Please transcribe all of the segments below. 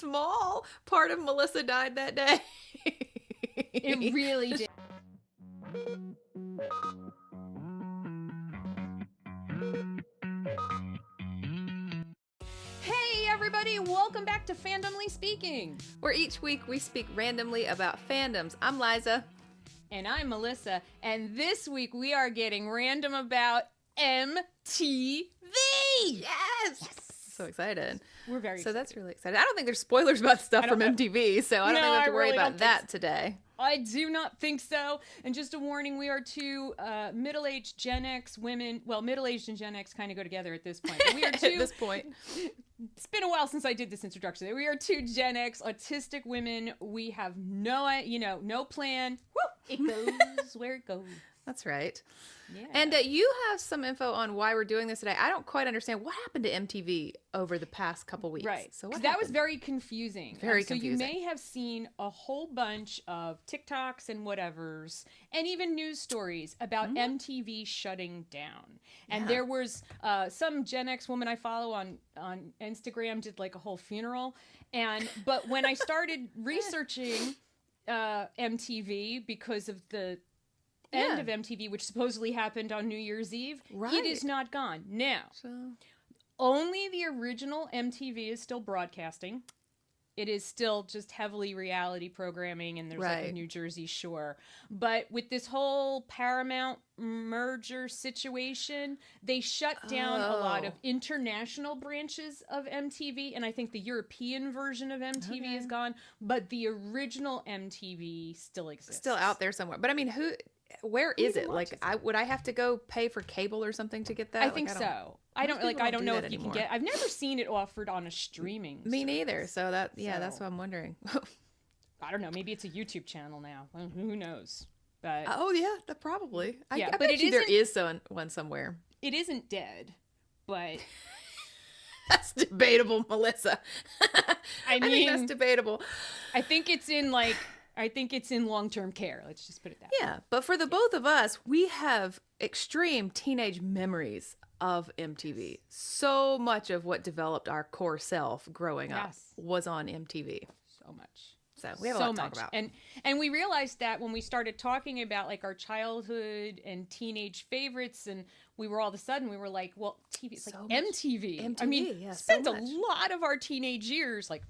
small part of Melissa died that day. It really did. Hey everybody, welcome back to Fandomly Speaking, where each week we speak randomly about fandoms. I'm Liza. And I'm Melissa, and this week we are getting random about MTV! Yes! So excited. We're very excited. So that's really exciting. I don't think there's spoilers about stuff from MTV, so I don't think we have to worry about that today. I do not think so. And just a warning, we are two middle-aged Gen X women. Well, middle-aged and Gen X kind of go together at this point. But we are two, at this point. It's been a while since I did this introduction. We are two Gen X autistic women. We have no plan. Woo! It goes where it goes. That's right. Yeah. And you have some info on why we're doing this today. I don't quite understand what happened to MTV over the past couple weeks. Right. So that was very confusing. Very confusing. So you may have seen a whole bunch of TikToks and whatevers, and even news stories about MTV shutting down. And there was some Gen X woman I follow on Instagram did like a whole funeral. But when I started researching MTV because of the end of MTV, which supposedly happened on New Year's Eve, it is not gone. Now, only the original MTV is still broadcasting. It is still just heavily reality programming, and there's like a New Jersey Shore. But with this whole Paramount merger situation, they shut down a lot of international branches of MTV, and I think the European version of MTV is gone, but the original MTV still exists. Still out there somewhere. But I mean, where is it? Like, would I have to go pay for cable or something to get that? I think so. I don't know if you anymore. can get. I've never seen it offered on a streaming. Me neither. So that's what I'm wondering. I don't know. Maybe it's a YouTube channel now. Well, who knows? But probably. Yeah, I bet you there is one somewhere. It isn't dead, but that's debatable, Melissa. I mean, I think that's debatable. I think it's in long-term care. Let's just put it that way. Yeah, but for the both of us, we have extreme teenage memories of MTV. So much of what developed our core self growing up was on MTV. So much. So we have a lot to talk about. And we realized that when we started talking about like our childhood and teenage favorites, and we were like, well, TV, it's like MTV. I mean, spent a lot of our teenage years like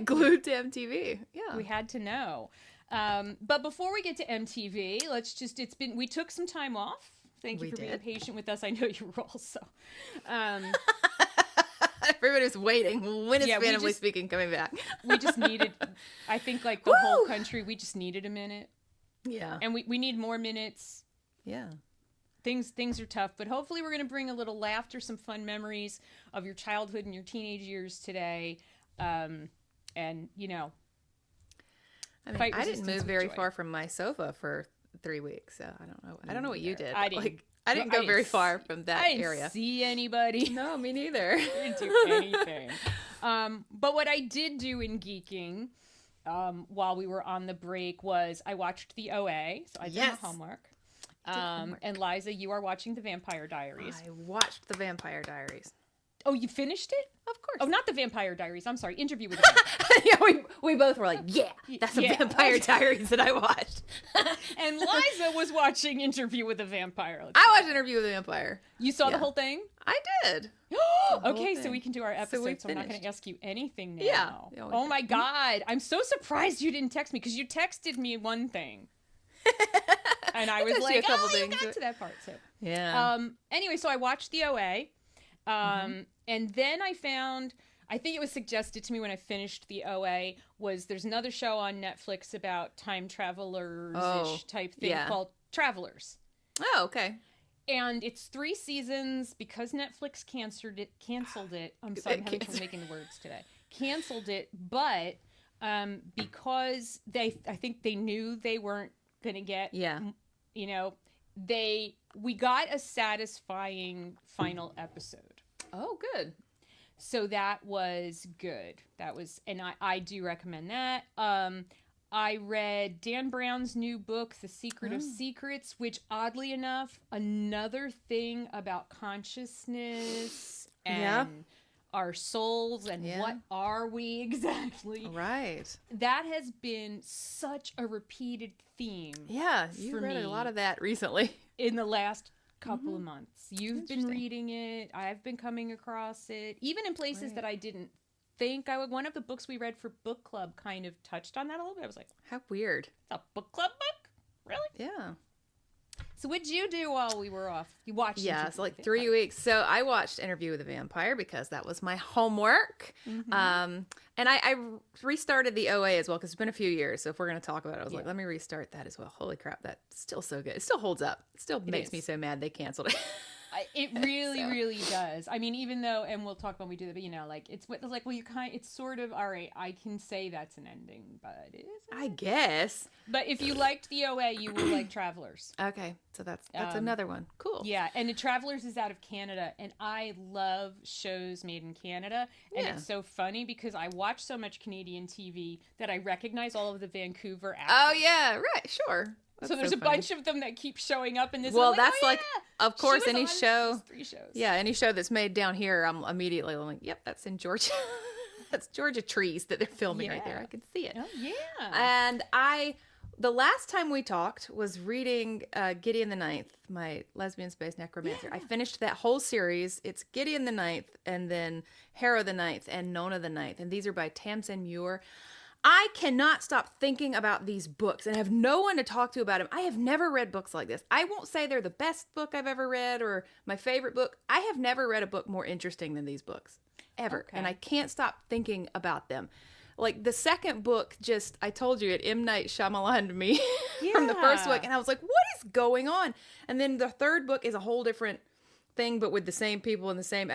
glued to MTV. Yeah. We had to know. But before we get to MTV, we took some time off. Thank you for being patient with us. I know you were also. Everybody's waiting. When is Fandomly Speaking coming back? We just needed, I think like the whole country, we just needed a minute. Yeah. And we need more minutes. Yeah. Things are tough, but hopefully we're going to bring a little laughter, some fun memories of your childhood and your teenage years today. And I didn't move very far from my sofa for 3 weeks, so I don't know. I don't know what you did. I didn't go very far from that area. I didn't see anybody. No, me neither. I didn't do anything. But what I did do in geeking while we were on the break was I watched the OA, so I did my homework. And Liza, you are watching The Vampire Diaries. I watched The Vampire Diaries. Oh, you finished it? Of course. Oh, not The Vampire Diaries. I'm sorry. Interview with the Vampire. Yeah, we both were like, that's The Vampire Diaries that I watched. And Liza was watching Interview with the Vampire. I watched Interview with the Vampire. You saw the whole thing? I did. Okay, so we can do our episode, so I'm not going to ask you anything now. Yeah. Oh my God. I'm so surprised you didn't text me, because you texted me one thing. And I was like, you got to that part too. Yeah. Anyway, so I watched the OA. And then I found, I think it was suggested to me when I finished the OA, there's another show on Netflix about time travelers-ish type thing called Travelers. Oh, okay. And it's 3 seasons because Netflix canceled it. I'm sorry, I'm having trouble making the words today. Canceled it, but because I think they knew they weren't going to get, we got a satisfying final episode. Oh, good. So that was good. And I do recommend that. I read Dan Brown's new book, The Secret of Secrets, which oddly enough, another thing about consciousness and our souls and what are we exactly. Right. That has been such a repeated theme. Yeah, you read a lot of that recently. In the last couple of months. You've been reading it. I've been coming across it. Even in places that I didn't think I would. One of the books we read for book club kind of touched on that a little bit. I was like, how weird. It's a book club book? Really? Yeah. So what'd you do while we were off? You watched so like 3 weeks. So I watched Interview with a Vampire because that was my homework. And I restarted the OA as well because it's been a few years. So if we're going to talk about it, I was like, let me restart that as well. Holy crap, that's still so good. It still holds up. It still makes me so mad they canceled it. It really, really does. I mean, even though, and we'll talk when we do that, but you know, like it's like, well, it's sort of, all right, I can say that's an ending, but it is. I guess. But if you liked the OA, you will like Travelers. Okay, so that's another one. Cool. Yeah, and the Travelers is out of Canada, and I love shows made in Canada, and it's so funny because I watch so much Canadian TV that I recognize all of the Vancouver actors. Oh yeah, right, sure. That's so there's a bunch of them that keep showing up in this. Well, that's like, of course, any show. 3 shows. Yeah, any show that's made down here, I'm immediately like, yep, that's in Georgia. That's Georgia trees that they're filming right there. I can see it. Oh yeah. And the last time we talked was reading Gideon the Ninth, my lesbian space necromancer. I finished that whole series. It's Gideon the Ninth, and then Harrow the Ninth, and Nona the Ninth, and these are by Tamsin Muir. I cannot stop thinking about these books and have no one to talk to about them. I have never read books like this. I won't say they're the best book I've ever read or my favorite book. I have never read a book more interesting than these books, ever. Okay. And I can't stop thinking about them. Like the second book, I told you, it M. Night Shyamalan to me from the first book. And I was like, what is going on? And then the third book is a whole different thing, but with the same people in the same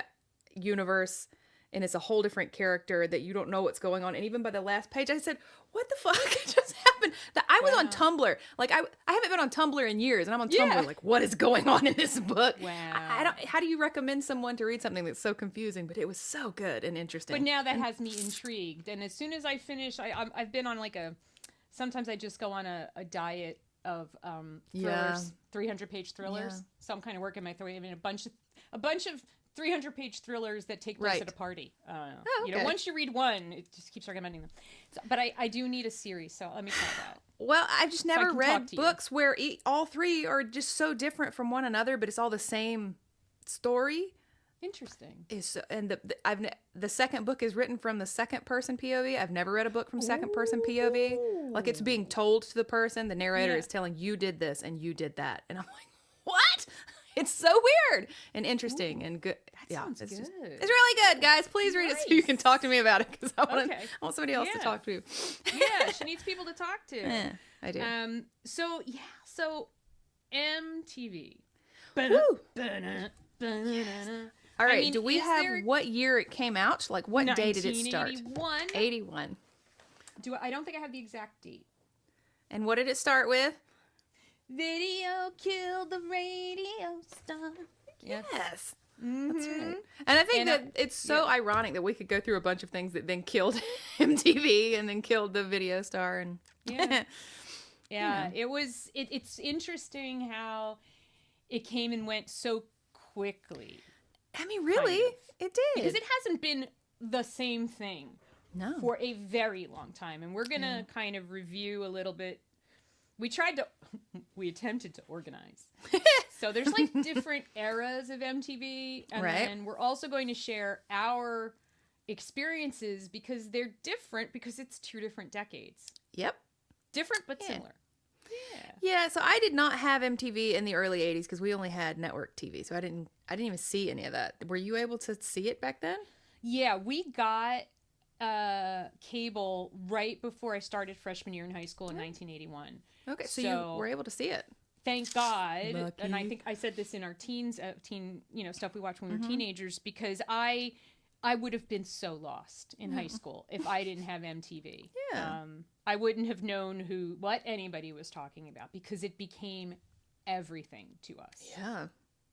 universe. And it's a whole different character that you don't know what's going on. And even by the last page, I said, what the fuck just happened? That I was on Tumblr. Like, I haven't been on Tumblr in years. And I'm on Tumblr like, what is going on in this book? Wow. How do you recommend someone to read something that's so confusing? But it was so good and interesting. But now that has me intrigued. And as soon as I finish, I've been on like sometimes I just go on a diet of thrillers, 300-page thrillers. Yeah. So I'm kind of working my way. I mean, a bunch of 300-page thrillers that take place at a party. You know, once you read one, it just keeps recommending them. So, but I do need a series, so let me try that. Well, I've just never read books where all three are just so different from one another, but it's all the same story. Interesting. And the second book is written from the second person POV. I've never read a book from second person POV. Like it's being told to the person. The narrator is telling you did this and you did that, and I'm like, what? It's so weird and interesting and good. Sounds good. It's really good, guys. Please read it so you can talk to me about it because I want somebody else to talk to. Yeah, she needs people to talk to. I do. So MTV. All right. Do we have what year it came out? Like what day did it start? 1981. I don't think I have the exact date. And what did it start with? Video killed the radio star. Yes. Mm-hmm. That's right. And I think that it's so ironic that we could go through a bunch of things that then killed MTV and then killed the video star. And it was. It's interesting how it came and went so quickly. I mean, really, it did. Because it hasn't been the same thing for a very long time. And we're going to kind of review a little bit. We attempted to organize. So there's like different eras of MTV. And then we're also going to share our experiences because they're different because it's 2 different decades. Yep. Different but similar. Yeah, so I did not have MTV in the early 80s because we only had network TV. So I didn't even see any of that. Were you able to see it back then? Yeah, we got cable right before I started freshman year in high school in 1981. Okay, so you were able to see it. Thank God. Lucky. And I think I said this in our teen stuff we watched when we were teenagers because I would have been so lost in high school if I didn't have MTV. Yeah. I wouldn't have known what anybody was talking about because it became everything to us. Yeah.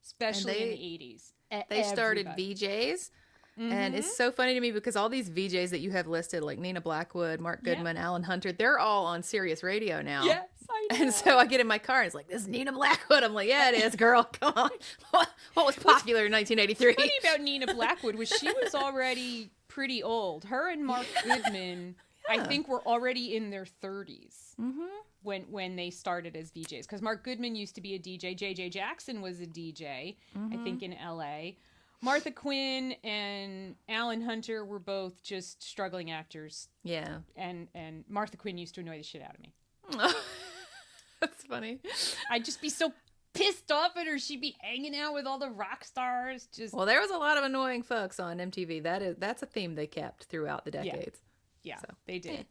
Especially in the 80s. They started VJs. And it's so funny to me because all these VJs that you have listed, like Nina Blackwood, Mark Goodman, Alan Hunter, they're all on Sirius Radio now. Yes, I know. And so I get in my car and it's like, this is Nina Blackwood. I'm like, yeah, it is, girl. Come on. What was popular in 1983? Funny about Nina Blackwood was she was already pretty old. Her and Mark Goodman, I think, were already in their 30s when they started as VJs. Because Mark Goodman used to be a DJ. JJ Jackson was a DJ, I think, in LA. Martha Quinn and Alan Hunter were both just struggling actors. Yeah. And Martha Quinn used to annoy the shit out of me. That's funny. I'd just be so pissed off at her. She'd be hanging out with all the rock stars. Well, there was a lot of annoying folks on MTV. That's a theme they kept throughout the decades. Yeah, so, they did.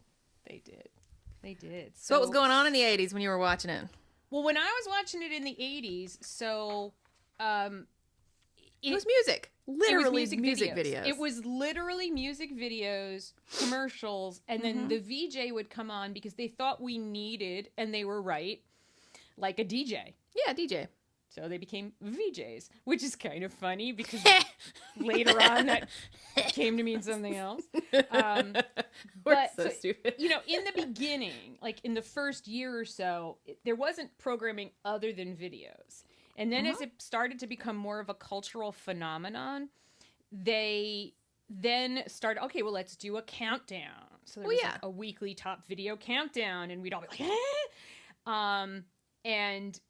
They did. So what was going on in the 80s when you were watching it? Well, when I was watching it in the 80s, so it was music. Literally music videos. It was literally music videos, commercials, and then the VJ would come on because they thought we needed, and they were right, like a DJ. Yeah, DJ. So they became VJs, which is kind of funny because later on that came to mean something else. We're so stupid. You know, in the beginning, like in the first year or so, there wasn't programming other than videos. And then as it started to become more of a cultural phenomenon, they then started, okay, well, let's do a countdown. So there was like a weekly top video countdown, and we'd all be like, and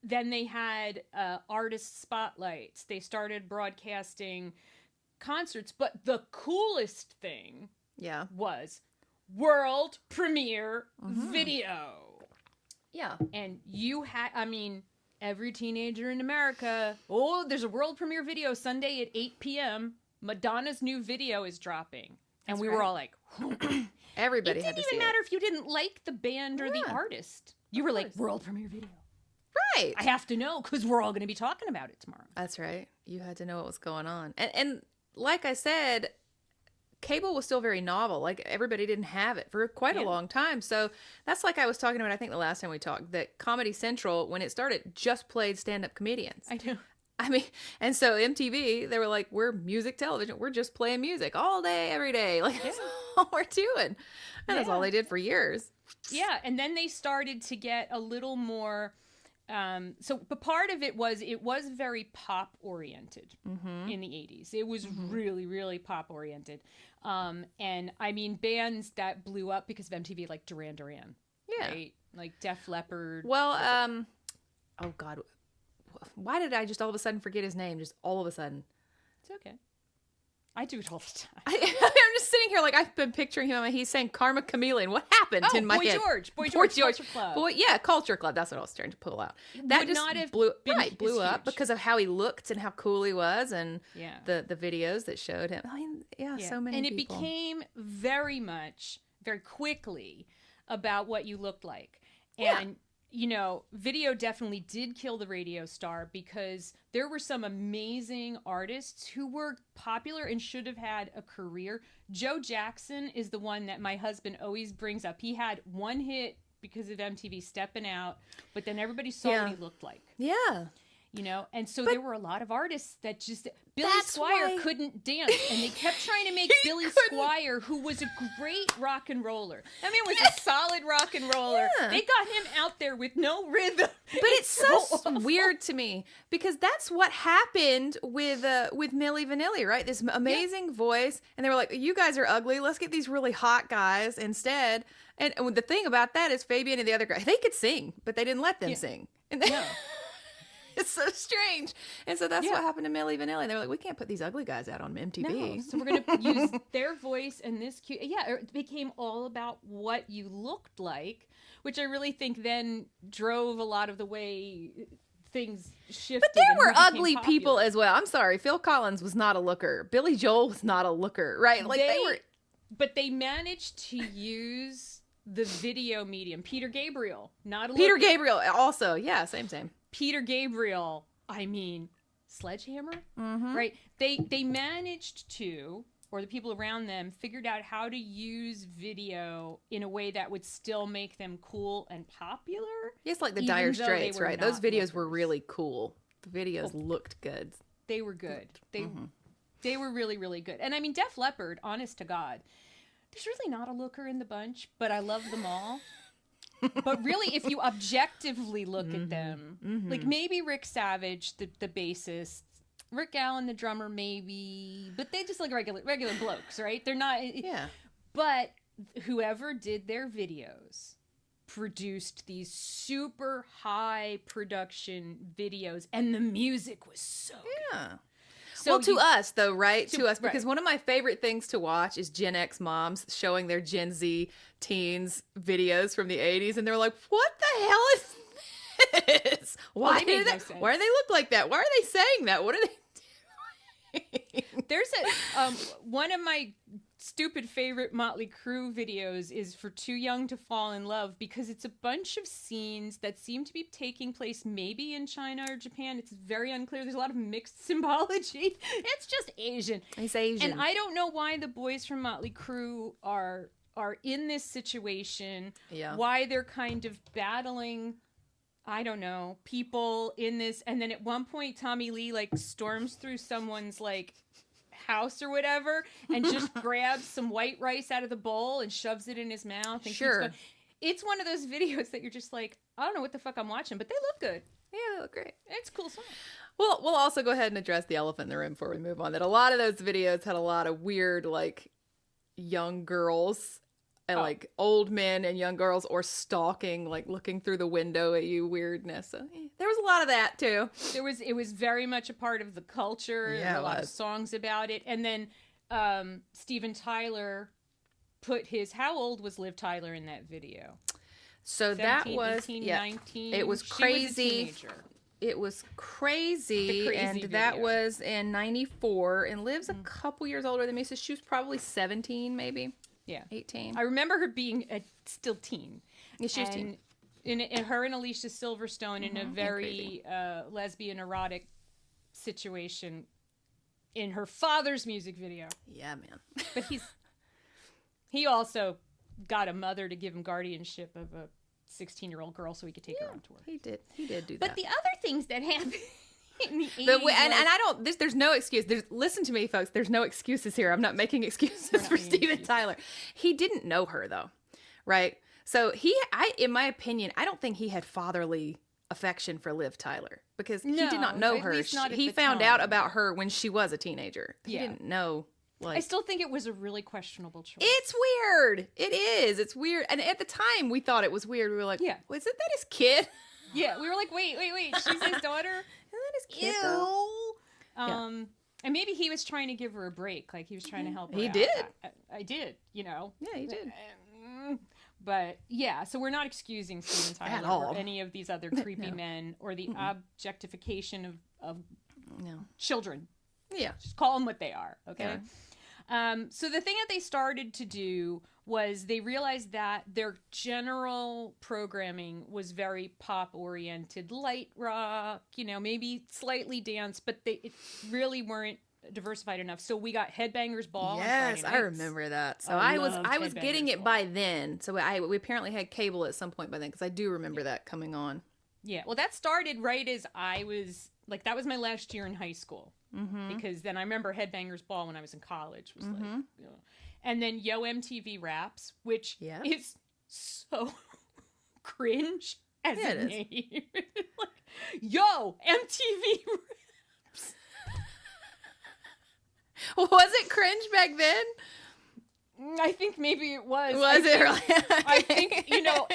then they had artist spotlights. They started broadcasting concerts. But the coolest thing was world premiere video. Yeah. And you had, I mean, every teenager in America, there's a world premiere video Sunday at 8 p.m. Madonna's new video is dropping. And we were all like, everybody had to see it. It didn't even matter if you didn't like the band or the artist. You were like, world premiere video. Right. I have to know because we're all going to be talking about it tomorrow. That's right. You had to know what was going on. And like I said, cable was still very novel. Like everybody didn't have it for quite a long time. So that's like I was talking about, I think the last time we talked, that Comedy Central, when it started, just played stand-up comedians. I know. I mean, and so MTV, they were like, we're music television. We're just playing music all day, every day. Like that's all we're doing. And that's all they did for years. Yeah. And then they started to get a little more... but part of it was very pop oriented in the 80s. It was really, really pop oriented. And I mean, bands that blew up because of MTV, like Duran Duran, right? Like Def Leppard. Well, oh God, why did I just all of a sudden forget his name? Just all of a sudden. It's okay. I do it all the time. I'm just sitting here like I've been picturing him. He's saying Karma Chameleon. What happened in my head? Boy George, Culture Club. Culture Club. That's what I was trying to pull out. That would just not have blew been up because of how he looked and how cool he was, and Yeah. the videos that showed him. I mean, so many. And it people. became very quickly about what you looked like. And you know, video definitely did kill the radio star because there were some amazing artists who were popular and should have had a career. Joe Jackson is the one that my husband always brings up. He had one hit because of MTV, Steppin' Out, but then everybody saw what he looked like. Yeah. You know, and so there were a lot of artists that just... Billy Squier couldn't dance, and they kept trying to make Billy Squier, who was a great rock and roller. That man was a solid rock and roller. Yeah. They got him out there with no rhythm. But it's so weird to me because that's what happened with Milli Vanilli, right? This amazing voice, and they were like, "You guys are ugly. Let's get these really hot guys instead." And the thing about that is Fabian and the other guy, they could sing, but they didn't let them sing. And it's so strange. And so that's what happened to Milli Vanilli. They were like, we can't put these ugly guys out on MTV. No. So we're going to use their voice and this cute. Yeah, it became all about what you looked like, which I really think then drove a lot of the way things shifted. But there were ugly people as well. I'm sorry. Phil Collins was not a looker. Billy Joel was not a looker, right? Like they were. But they managed to use the video medium. Peter Gabriel, not a Peter looker. Gabriel also. Yeah, same. Peter Gabriel, I mean, Sledgehammer, right? They managed to, or the people around them figured out how to use video in a way that would still make them cool and popular. Yes, like the Dire Straits, right? Those videos were really cool. The videos looked good. They were good. They were really, really good. And I mean, Def Leppard, honest to God, there's really not a looker in the bunch, but I love them all. But really, if you objectively look at them, like maybe Rick Savage, the bassist, Rick Allen, the drummer, maybe, but they just look regular blokes, right? They're not. Yeah. But whoever did their videos produced these super high production videos, and the music was so good. So well, to us though, right? To us, because one of my favorite things to watch is Gen X moms showing their Gen Z teens videos from the 80s, and they're like, "What the hell is this? Why do they? Why do they look like that? Why are they saying that? What are they doing?" There's a one of my stupid favorite Motley Crue videos is For Too Young to Fall in Love, because it's a bunch of scenes that seem to be taking place maybe in China or Japan. It's very unclear. There's a lot of mixed symbology. It's just Asian. It's Asian. And I don't know why the boys from Motley Crue are in this situation. Yeah. Why they're kind of battling, I don't know, people in this. And then at one point, Tommy Lee like storms through someone's like house or whatever and just grabs some white rice out of the bowl and shoves it in his mouth and keeps going. It's one of those videos that you're just like, I don't know what the fuck I'm watching, but they look good. Yeah, they look great. It's a cool song. Well, we'll also go ahead and address the elephant in the room before we move on, that a lot of those videos had a lot of weird like young girls and like old men and young girls, or stalking, like looking through the window at you weirdness. So there was a lot of that too. It was very much a part of the culture. Yeah, a lot of songs about it. And then Steven Tyler put how old was Liv Tyler in that video? So 17, that was 18, 19. It was crazy. She was a teenager. It was crazy, and video. that was in 94, and Liv's a couple years older than me, so she was probably 17 maybe. Yeah. 18. I remember her being still teen. Yeah, she was teen. In her and Alicia Silverstone in a very lesbian erotic situation in her father's music video. Yeah, man. But he also got a mother to give him guardianship of a 16-year-old girl so he could take her on tour. He did do that. But the other things that happened in the 80s and I don't, there's no excuse. Listen to me, folks. There's no excuses here. I'm not making excuses for Steven Tyler. He didn't know her though, right? So in my opinion, I don't think he had fatherly affection for Liv Tyler, because he did not know her. He found out about her when she was a teenager. He didn't know. Like, I still think it was a really questionable choice. It's weird. It is. It's weird. And at the time, we thought it was weird. We were like, yeah, isn't that his kid? Yeah, we were like, wait, she's his daughter? Isn't that his kid? Ew. And maybe he was trying to give her a break. Like, he was trying to help her He out. did. I did, you know. Yeah, he did. But, yeah, so we're not excusing Steven Tyler or any of these other creepy men or the objectification of children. Yeah. Just call them what they are, okay? So the thing that they started to do was they realized that their general programming was very pop-oriented, light rock, you know, maybe slightly dance, but it really weren't diversified enough. So we got Headbangers Ball. Yes, I remember that. So I was getting it by then. So we apparently had cable at some point by then, because I do remember that coming on. Yeah, well, that started right as I was, like, that was my last year in high school. Because then I remember Headbangers Ball when I was in college was like, you know. And then Yo MTV Raps, which is so cringe as a name. Like, Yo MTV Raps. Was it cringe back then? I think maybe it was. Was it really? I think, you know,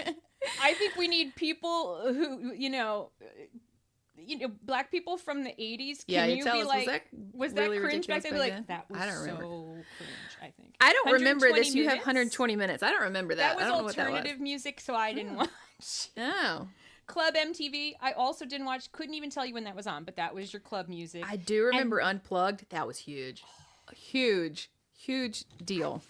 I think we need people who, black people from the 80s. Can you be like, was that really cringe back then? Back Like, that was so cringe, I think. I don't remember this. You have 120 minutes. I don't remember that. That was I don't know what that was. alternative music, so I didn't watch. Oh. Club MTV, I also didn't watch. Couldn't even tell you when that was on, but that was your club music. I do remember Unplugged. That was huge. Huge deal.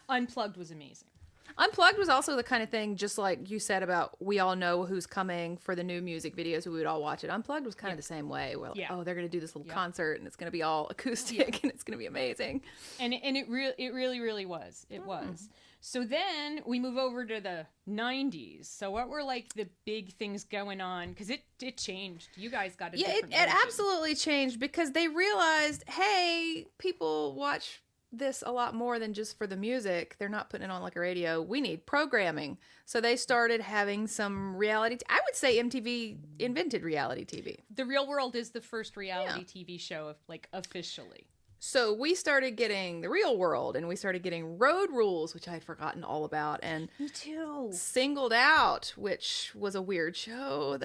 Unplugged was amazing. Unplugged was also the kind of thing, just like you said about we all know who's coming for the new music videos, we would all watch it. Unplugged was kind of the same way. We're like, oh, they're going to do this little concert and it's going to be all acoustic and it's going to be amazing. And it really was. It was. So then we move over to the 90s. So what were like the big things going on? Because it changed. You guys got a different it absolutely changed because they realized, hey, people watch this a lot more than just for the music. They're not putting it on like a radio. We need programming. So they started having some reality. I would say MTV invented reality TV. The Real World is the first reality TV show of like officially. So we started getting The Real World, and we started getting Road Rules, which I had forgotten all about, and me too. Singled Out, which was a weird show.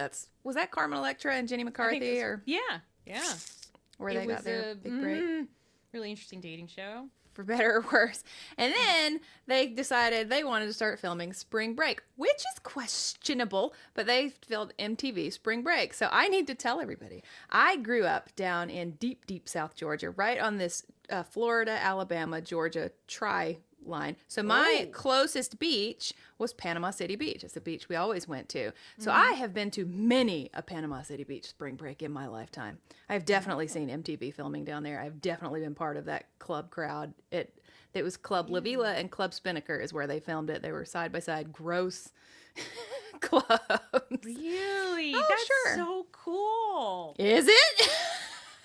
Was that Carmen Electra and Jenny McCarthy, or yeah, where they got their big break? Really interesting dating show. For better or worse. And then they decided they wanted to start filming Spring Break, which is questionable, but they filmed MTV Spring Break. So I need to tell everybody, I grew up down in deep, deep South Georgia, right on this Florida, Alabama, Georgia tri-line. So my closest beach was Panama City Beach. It's the beach we always went to. So I have been to many a Panama City Beach Spring Break in my lifetime. I've definitely seen MTV filming down there. I've definitely been part of that club crowd. It was Club La Vila and Club Spinnaker is where they filmed it. They were side by side, gross clubs. Really? Oh, That's so cool. Is it?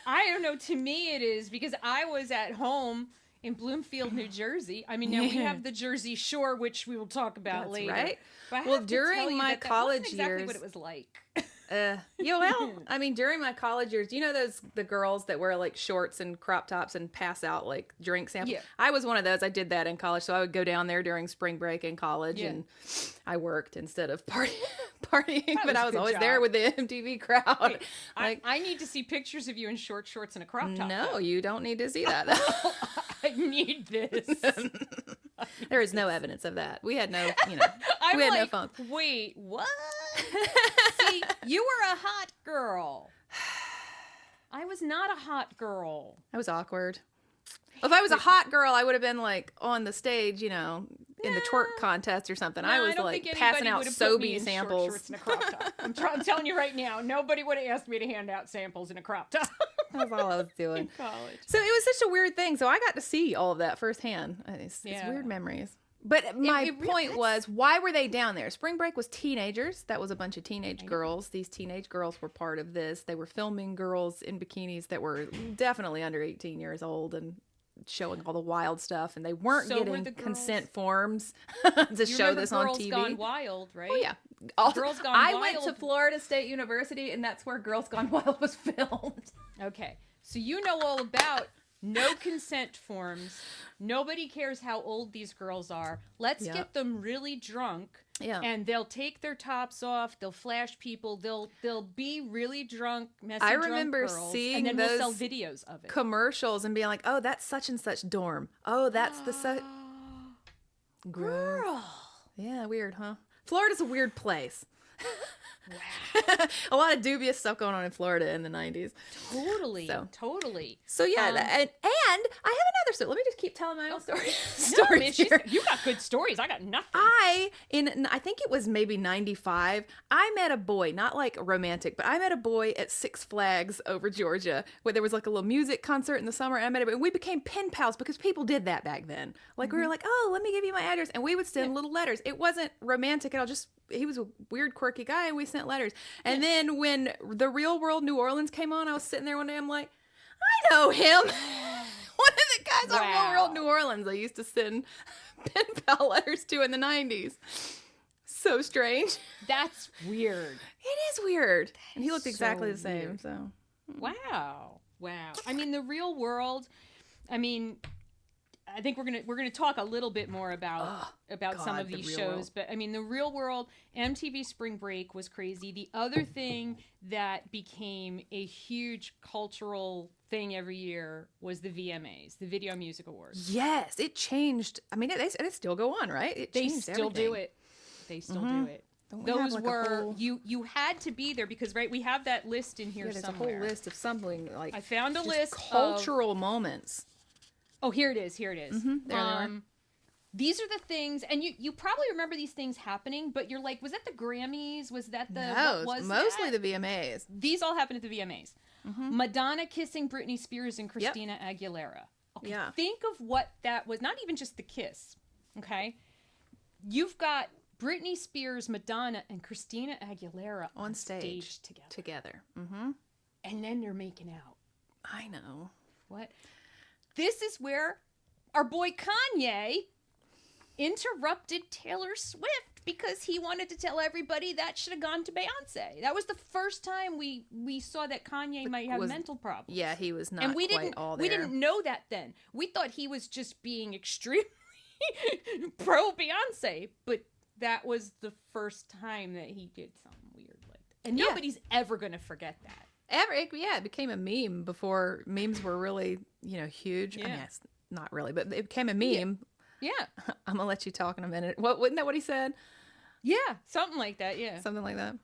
I don't know. To me, it is because I was at home in Bloomfield, New Jerszy. I mean, now we have the Jersey Shore, which we will talk about later. Right. But well, during my college that wasn't exactly years, what it was like. I mean, during my college years, you know the girls that wear like shorts and crop tops and pass out like drink samples? Yeah. I was one of those. I did that in college, so I would go down there during spring break in college, and I worked instead of partying. But I was always there with the MTV crowd. Hey, I need to see pictures of you in short shorts and a crop top. No, you don't need to see that. I need this. There is no evidence of that. We had no, we had no fun. Wait, what? See, you were a hot girl. I was not a hot girl. I was awkward. If I was a hot girl, I would have been like on the stage, in the twerk contest or something. No, I was like passing out Sobe samples. Shorts and a crop top. I'm telling you right now, nobody would have asked me to hand out samples in a crop top. That's all I was doing. In college. So it was such a weird thing. So I got to see all of that firsthand. It's weird memories. But my point was, why were they down there? Spring Break was teenagers. That was a bunch of teenage girls. These teenage girls were part of this. They were filming girls in bikinis that were definitely under 18 years old and showing all the wild stuff. And they weren't getting consent forms to show this on TV. Girls Gone Wild, right? Oh, yeah. Girls Gone Wild. I went to Florida State University, and that's where Girls Gone Wild was filmed. Okay. So you know all about no consent forms. Nobody cares how old these girls are. Let's get them really drunk. Yeah. And they'll take their tops off. They'll flash people. They'll be really drunk, messy I drunk remember girls, seeing and then those we'll sell videos of it. Commercials and being like, "Oh, that's such and such dorm. Oh, that's the girl." Yeah, weird, huh? Florida's a weird place. Wow. A lot of dubious stuff going on in Florida in the 90s. Totally. So yeah, and I have another story. Let me just keep telling my own story. No, man, you got good stories. I got nothing. I think it was maybe 95. I met a boy, not like romantic, but I met a boy at Six Flags over Georgia where there was like a little music concert in the summer. And I met him, and we became pen pals because people did that back then. Like we were like, "Oh, let me give you my address," and we would send little letters. It wasn't romantic at all. Just he was a weird, quirky guy, and we sent letters. And then when The Real World New Orleans came on, I was sitting there one day, I'm like, I know him. One of the guys on Real World New Orleans I used to send pen pal letters to in the 90s. So strange. That's weird. It is weird. And he looked exactly the same. Weird. So Wow. I mean, The Real World, I think we're gonna talk a little bit more about some of these shows, but I mean, The Real World, MTV Spring Break was crazy. The other thing that became a huge cultural thing every year was the VMAs, the Video Music Awards. Yes, it changed. I mean, they still go on, right? They still do it. They still do it. Those were you had to be there because we have that list in here somewhere. There's a whole list of something like I found a list cultural moments. Oh, here it is. Mm-hmm. There they are. these are the things, and you probably remember these things happening, but you're like, was that the Grammys? Was that the No, what was mostly that? the VMAs. These all happened at the VMAs. Madonna kissing Britney Spears and Christina Aguilera. Okay, Yeah. think of what that was. Not even just the kiss. Okay, you've got Britney Spears, Madonna, and Christina Aguilera on stage together. Mm-hmm. And then they're making out. I know. What? This is where our boy Kanye interrupted Taylor Swift because he wanted to tell everybody that should have gone to Beyonce. That was the first time we saw that Kanye might have mental problems. Yeah, he was not and we quite didn't, all there. We didn't know that then. We thought he was just being extremely pro Beyonce, but that was the first time that he did something weird like that. And nobody's ever going to forget that. It became a meme before memes were really, huge. Yeah. I mean, it's not really, but it became a meme. Yeah. I'm gonna let you talk in a minute. Wasn't that what he said? Yeah, something like that. Yeah, Something like that.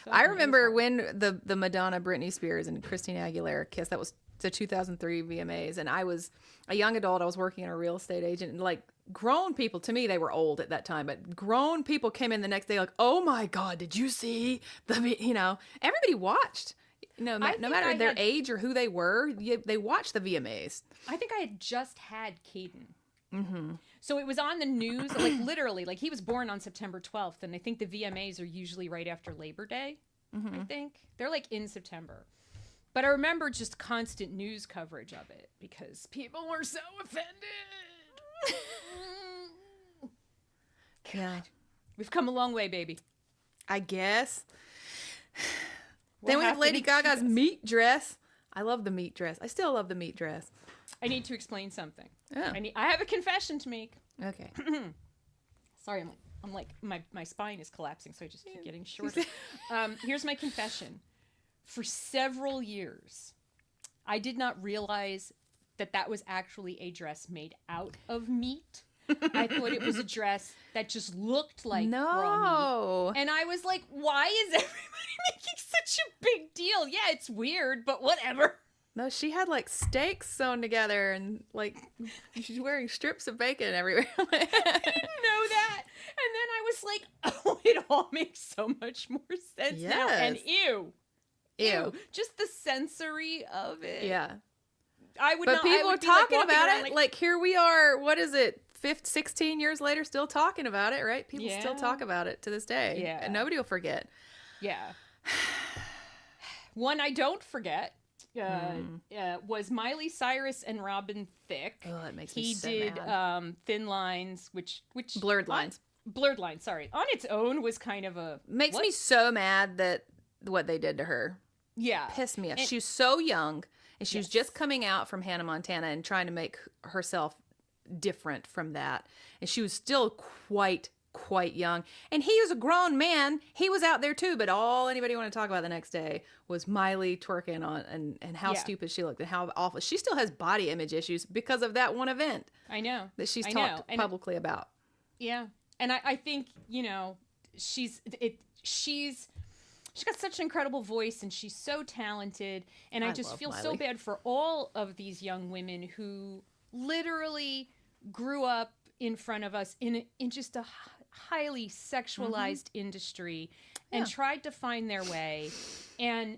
Something I remember when the Madonna, Britney Spears, and Christina Aguilera kiss. That was the 2003 VMAs, and I was a young adult. I was working in a real estate agent, and like grown people, to me they were old at that time, but grown people came in the next day like, "Oh my God, did you see the?" Everybody watched. No matter their age or who they were, they watched the VMAs. I think I had just had Caden. Mm-hmm. So it was on the news, like literally, like he was born on September 12th, and I think the VMAs are usually right after Labor Day. I think they're like in September. But I remember just constant news coverage of it because people were so offended. Yeah, we've come a long way, baby. I guess. Then we have Lady Gaga's meat dress. I love the meat dress. I still love the meat dress. I need to explain something. Oh. I have a confession to make. Okay. Sorry, I'm like my spine is collapsing, so I just keep getting shorter. Here's my confession. For several years, I did not realize that was actually a dress made out of meat. I thought it was a dress that just looked like raw meat. And I was like, why is everybody making such a big deal? Yeah, it's weird, but whatever. No, she had like steaks sewn together and like she's wearing strips of bacon everywhere. I didn't know that. And then I was like, oh, it all makes so much more sense now. And ew. Just the sensory of it. Yeah. But people are talking about it. Like here we are, what is it? 16 years later, still talking about it, right? People still talk about it to this day. Yeah. And nobody will forget. Yeah. One I don't forget was Miley Cyrus and Robin Thicke. Oh, that makes me so mad. He did Thin Lines, which Blurred Lines. Blurred Lines, sorry. On its own was kind of a... Makes me so mad that what they did to her. Yeah. Pissed me off. She was so young, and she was just coming out from Hannah Montana and trying to make herself different from that. And she was still quite young. And he was a grown man. He was out there too, but all anybody wanted to talk about the next day was Miley twerking on and how stupid she looked and how awful. She still has body image issues because of that one event. I know. That she's talked publicly about. Yeah. And I think, she's got such an incredible voice and she's so talented. And I just feel so bad for all of these young women who literally grew up in front of us in just a highly sexualized industry and tried to find their way. And,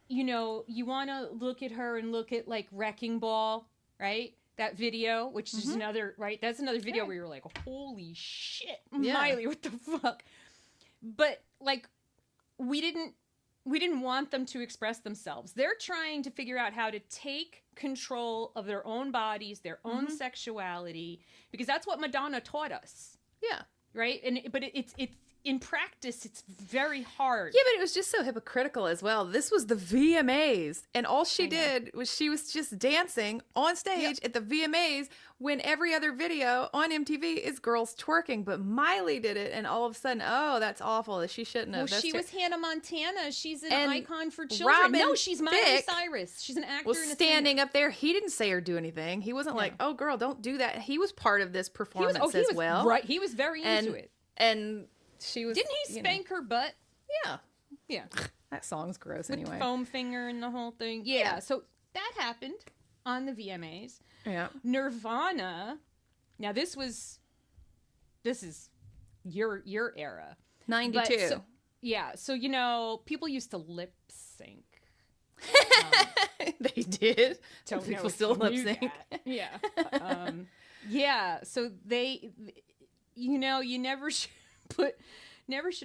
you want to look at her and look at like Wrecking Ball, right? That video, which is another, right? That's another video where you're like, holy shit, Miley, what the fuck? But like, we didn't want them to express themselves. They're trying to figure out how to take control of their own bodies, their own sexuality, because that's what Madonna taught us. Yeah. Right? But it's in practice, it's very hard. Yeah, but it was just so hypocritical as well. This was the VMAs, and all she did was she was just dancing on stage at the VMAs when every other video on MTV is girls twerking. But Miley did it, and all of a sudden, oh, that's awful. She shouldn't have. Well, she was Hannah Montana. She's an and icon for children. Robin no, she's Miley Thicke Cyrus. She's an actor. Was and a standing singer. up there. He didn't say or do anything. He wasn't like, oh, girl, don't do that. He was part of this performance as well. Right. He was very into it. And she was. Didn't he spank her butt? Yeah. Yeah. That song's gross With anyway. the foam finger and the whole thing. Yeah. So that happened on the VMAs. Yeah. Nirvana. Now this was this is your era. 92. But so people used to lip sync. They did. Don't know People if still you lip knew sync. that. Yeah. So they, you never should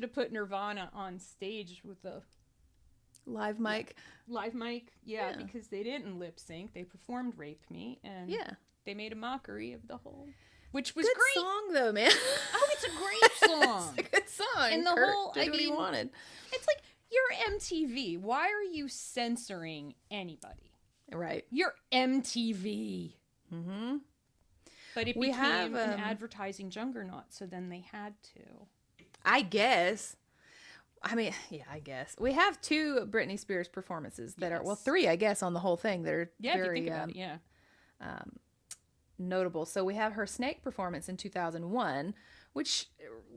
have put Nirvana on stage with a Live mic. live mic. Yeah, because they didn't lip sync. They performed "Rape Me," and they made a mockery of the whole, which was Good great. song though, man. Oh, it's a great song. It's a good song. And the Kurt whole, did what he wanted. It's like, you're MTV. Why are you censoring anybody? Right. You're MTV. Mm-hmm. But it became an advertising juggernaut, so then they had to. I guess. I mean, yeah, I guess. We have 2 Britney Spears performances that are, well, 3, I guess, on the whole thing that are very if you think about it, notable. So we have her Snake performance in 2001, which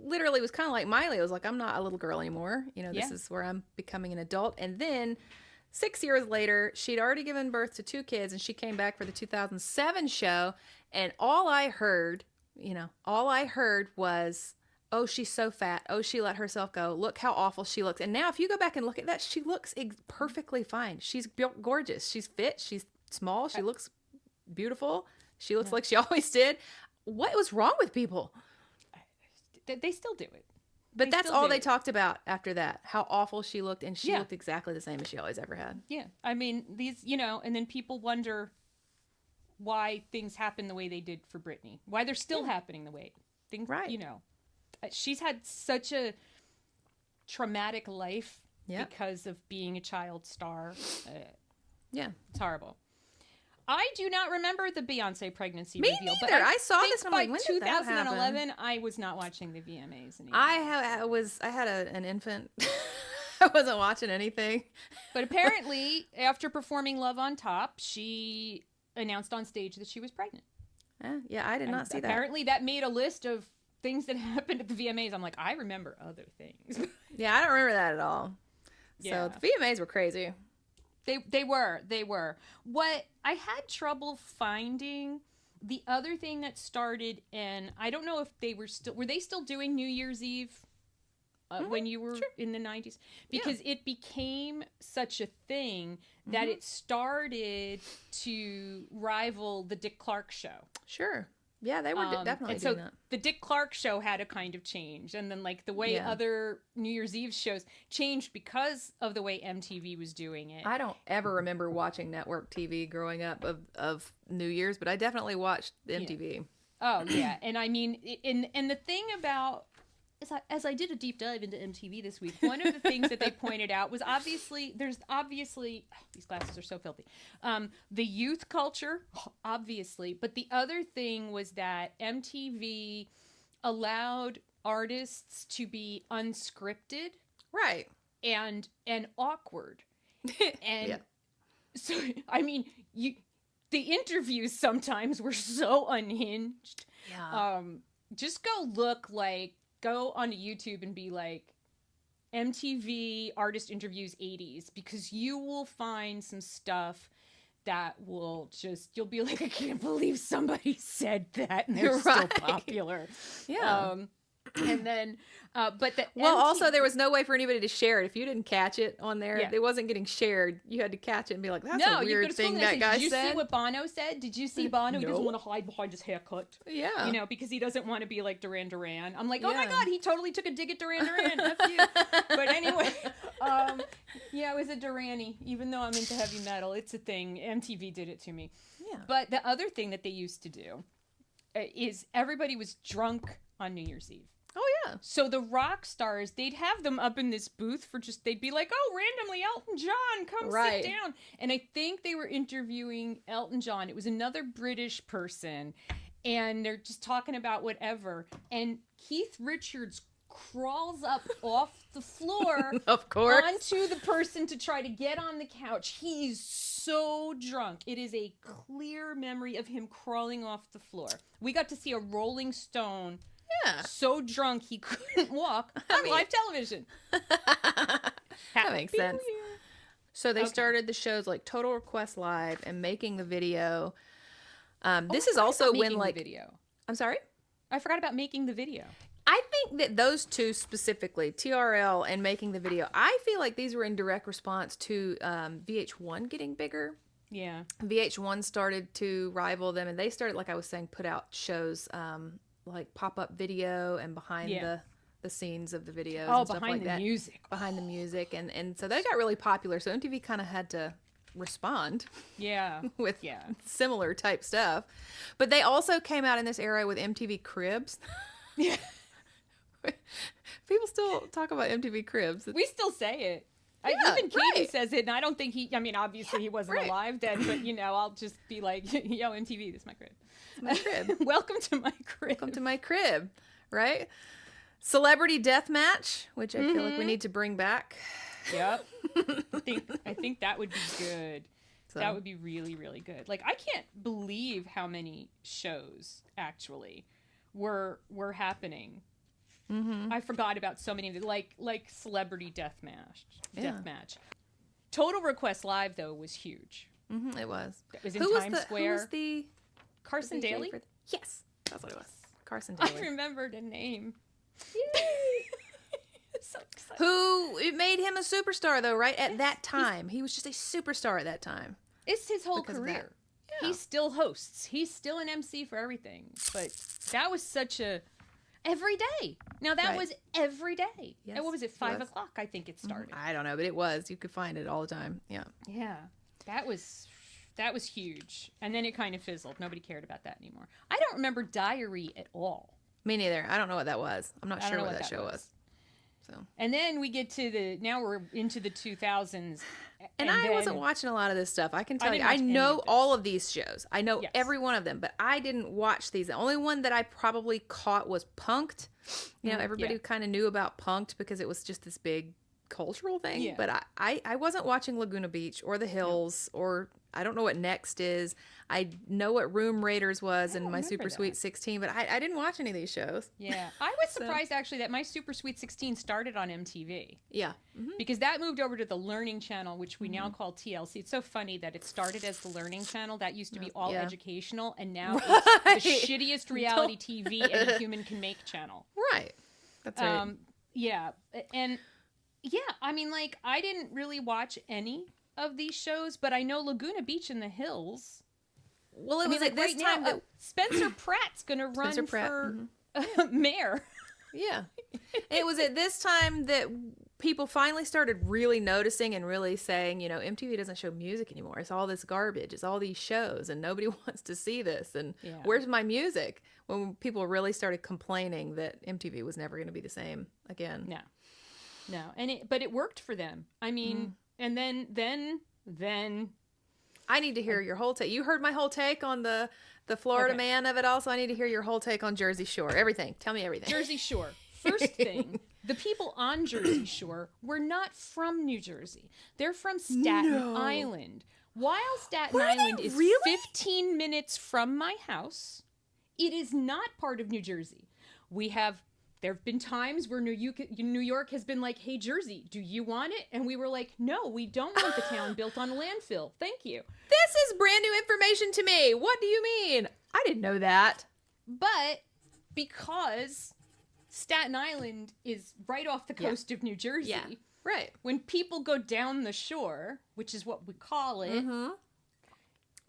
literally was kind of like Miley. It was like, I'm not a little girl anymore. This is where I'm becoming an adult. And then 6 years later, she'd already given birth to 2 kids, and she came back for the 2007 show. And all I heard was, oh, she's so fat. Oh, she let herself go. Look how awful she looks. And now if you go back and look at that, she looks perfectly fine. She's gorgeous. She's fit. She's small. She looks beautiful. She looks like she always did. What was wrong with people? They still do it. But that's all they talked about after that. How awful she looked. And she looked exactly the same as she always ever had. Yeah. I mean, these, and then people wonder why things happen the way they did for Britney. Why they're still happening the way things, she's had such a traumatic life because of being a child star. It's horrible. I do not remember the Beyonce pregnancy reveal. But I saw this and I'm like, when did that 2011, I was not watching the VMAs anymore. I had an infant. I wasn't watching anything. But apparently, after performing Love on Top, she announced on stage that she was pregnant. Yeah, I did not see that. Apparently, that made a list of things that happened at the VMAs. I'm like, I remember other things. Yeah, I don't remember that at all. Yeah. So the VMAs were crazy. They were. What I had trouble finding, the other thing that started, and I don't know if were they still doing New Year's Eve when you were in the 90s? Because it became such a thing that it started to rival the Dick Clark show. Sure. Yeah, they were definitely and so doing that. The Dick Clark show had a kind of change. And then the way other New Year's Eve shows changed because of the way MTV was doing it. I don't ever remember watching network TV growing up of New Year's, but I definitely watched MTV. Yeah. Oh, yeah. And I mean, and the thing about, as I did a deep dive into MTV this week, one of the things that they pointed out was these glasses are so filthy, the youth culture, obviously, but the other thing was that MTV allowed artists to be unscripted, right, and awkward, and so I mean, the interviews sometimes were so unhinged. Yeah. Just go onto YouTube and be like, MTV artist interviews 80s, because you will find some stuff that will you'll be like, I can't believe somebody said that and they're still popular. Yeah. And then, but also there was no way for anybody to share it. If you didn't catch it on there, it wasn't getting shared. You had to catch it and be like, that's a weird thing that guy said. Did you see what Bono said? Did you see Bono? He doesn't want to hide behind his haircut. Yeah. Because he doesn't want to be like Duran Duran. I'm like, oh my God, he totally took a dig at Duran Duran. F you. But anyway, it was a Duranie. Even though I'm into heavy metal, it's a thing. MTV did it to me. Yeah. But the other thing that they used to do is everybody was drunk on New Year's Eve. Oh, yeah. So the rock stars, they'd have them up in this booth they'd be like, oh, randomly, Elton John, come sit down. And I think they were interviewing Elton John. It was another British person. And they're just talking about whatever. And Keith Richards crawls up off the floor of course, onto the person to try to get on the couch. He's so drunk. It is a clear memory of him crawling off the floor. We got to see a Rolling Stone so drunk he couldn't walk on live television. That makes sense. So they started the shows like Total Request Live and making the video. This is also when video. I'm sorry? I forgot about making the video. I think that those two specifically, TRL and making the video, I feel like these were in direct response to VH1 getting bigger. Yeah. VH1 started to rival them, and they started, like I was saying, put out shows like pop-up video and behind the scenes of the videos and stuff like that. Behind the music. And so they got really popular, so MTV kind of had to respond with similar type stuff. But they also came out in this era with MTV Cribs. Yeah. People still talk about MTV Cribs. We still say it. Even Katie says it, and I don't think obviously he wasn't alive then, but I'll just be like, yo, MTV, this is my crib. It's my crib. Welcome to my crib. Welcome to my crib, right? Celebrity Deathmatch, which I feel like we need to bring back. Yep. I think that would be good. So. That would be really, really good. Like, I can't believe how many shows actually were happening. Mm-hmm. I forgot about so many of them, like Celebrity Deathmatch. Total Request Live though was huge. Mm-hmm, it was. It was in Times Square. Who was the Carson Daly? Yes, that's what it was. Carson Daly. I remembered a name. Yay! So excited. Who it made him a superstar though, right? At that time, he was just a superstar at that time. It's his whole career. Yeah. He still hosts. He's still an MC for everything. But that was such a every day. Now that was every day. Yes, and what was it? 5 o'clock, I think it started. I don't know, but it was. You could find it all the time. Yeah. Yeah. That was huge. And then it kind of fizzled. Nobody cared about that anymore. I don't remember Diary at all. Me neither. I don't know what that was. I'm not sure what that show was. So. And then we get to now we're into the 2000s. And I wasn't watching a lot of this stuff. I can tell you. I know all of these shows. I know every one of them, but I didn't watch these. The only one that I probably caught was Punk'd. Everybody kind of knew about Punk'd because it was just this big cultural thing. Yeah. But I wasn't watching Laguna Beach or The Hills or I don't know what Next is. I know what Room Raiders was in my Super Sweet 16, but I didn't watch any of these shows. Yeah. I was surprised actually that my Super Sweet 16 started on MTV. Yeah. Mm-hmm. Because that moved over to the Learning Channel, which we now call TLC. It's so funny that it started as the Learning Channel. That used to be all educational, and now it's the shittiest reality TV any human can make channel. Right. That's right. Yeah. And yeah, I mean, like, I didn't really watch any of these shows, but I know Laguna Beach and The Hills. Well, it was at this time that Spencer Pratt's gonna run for mayor. Yeah, it was at this time that people finally started really noticing and really saying, MTV doesn't show music anymore. It's all this garbage. It's all these shows, and nobody wants to see this. And where's my music? When people really started complaining that MTV was never going to be the same again. No, but it worked for them. I mean, and then. I need to hear your whole take. You heard my whole take on the Florida man of it all, so I need to hear your whole take on Jersey Shore. Everything. Tell me everything. Jersey Shore. First thing, the people on Jersey Shore were not from New Jersey. They're from Staten Island. While Staten Island is 15 minutes from my house, it is not part of New Jersey. There have been times where New York has been like, hey, Jersey, do you want it? And we were like, no, we don't want the town built on a landfill. Thank you. This is brand new information to me. What do you mean? I didn't know that. But because Staten Island is right off the coast of New Jersey, right. When people go down the shore, which is what we call it,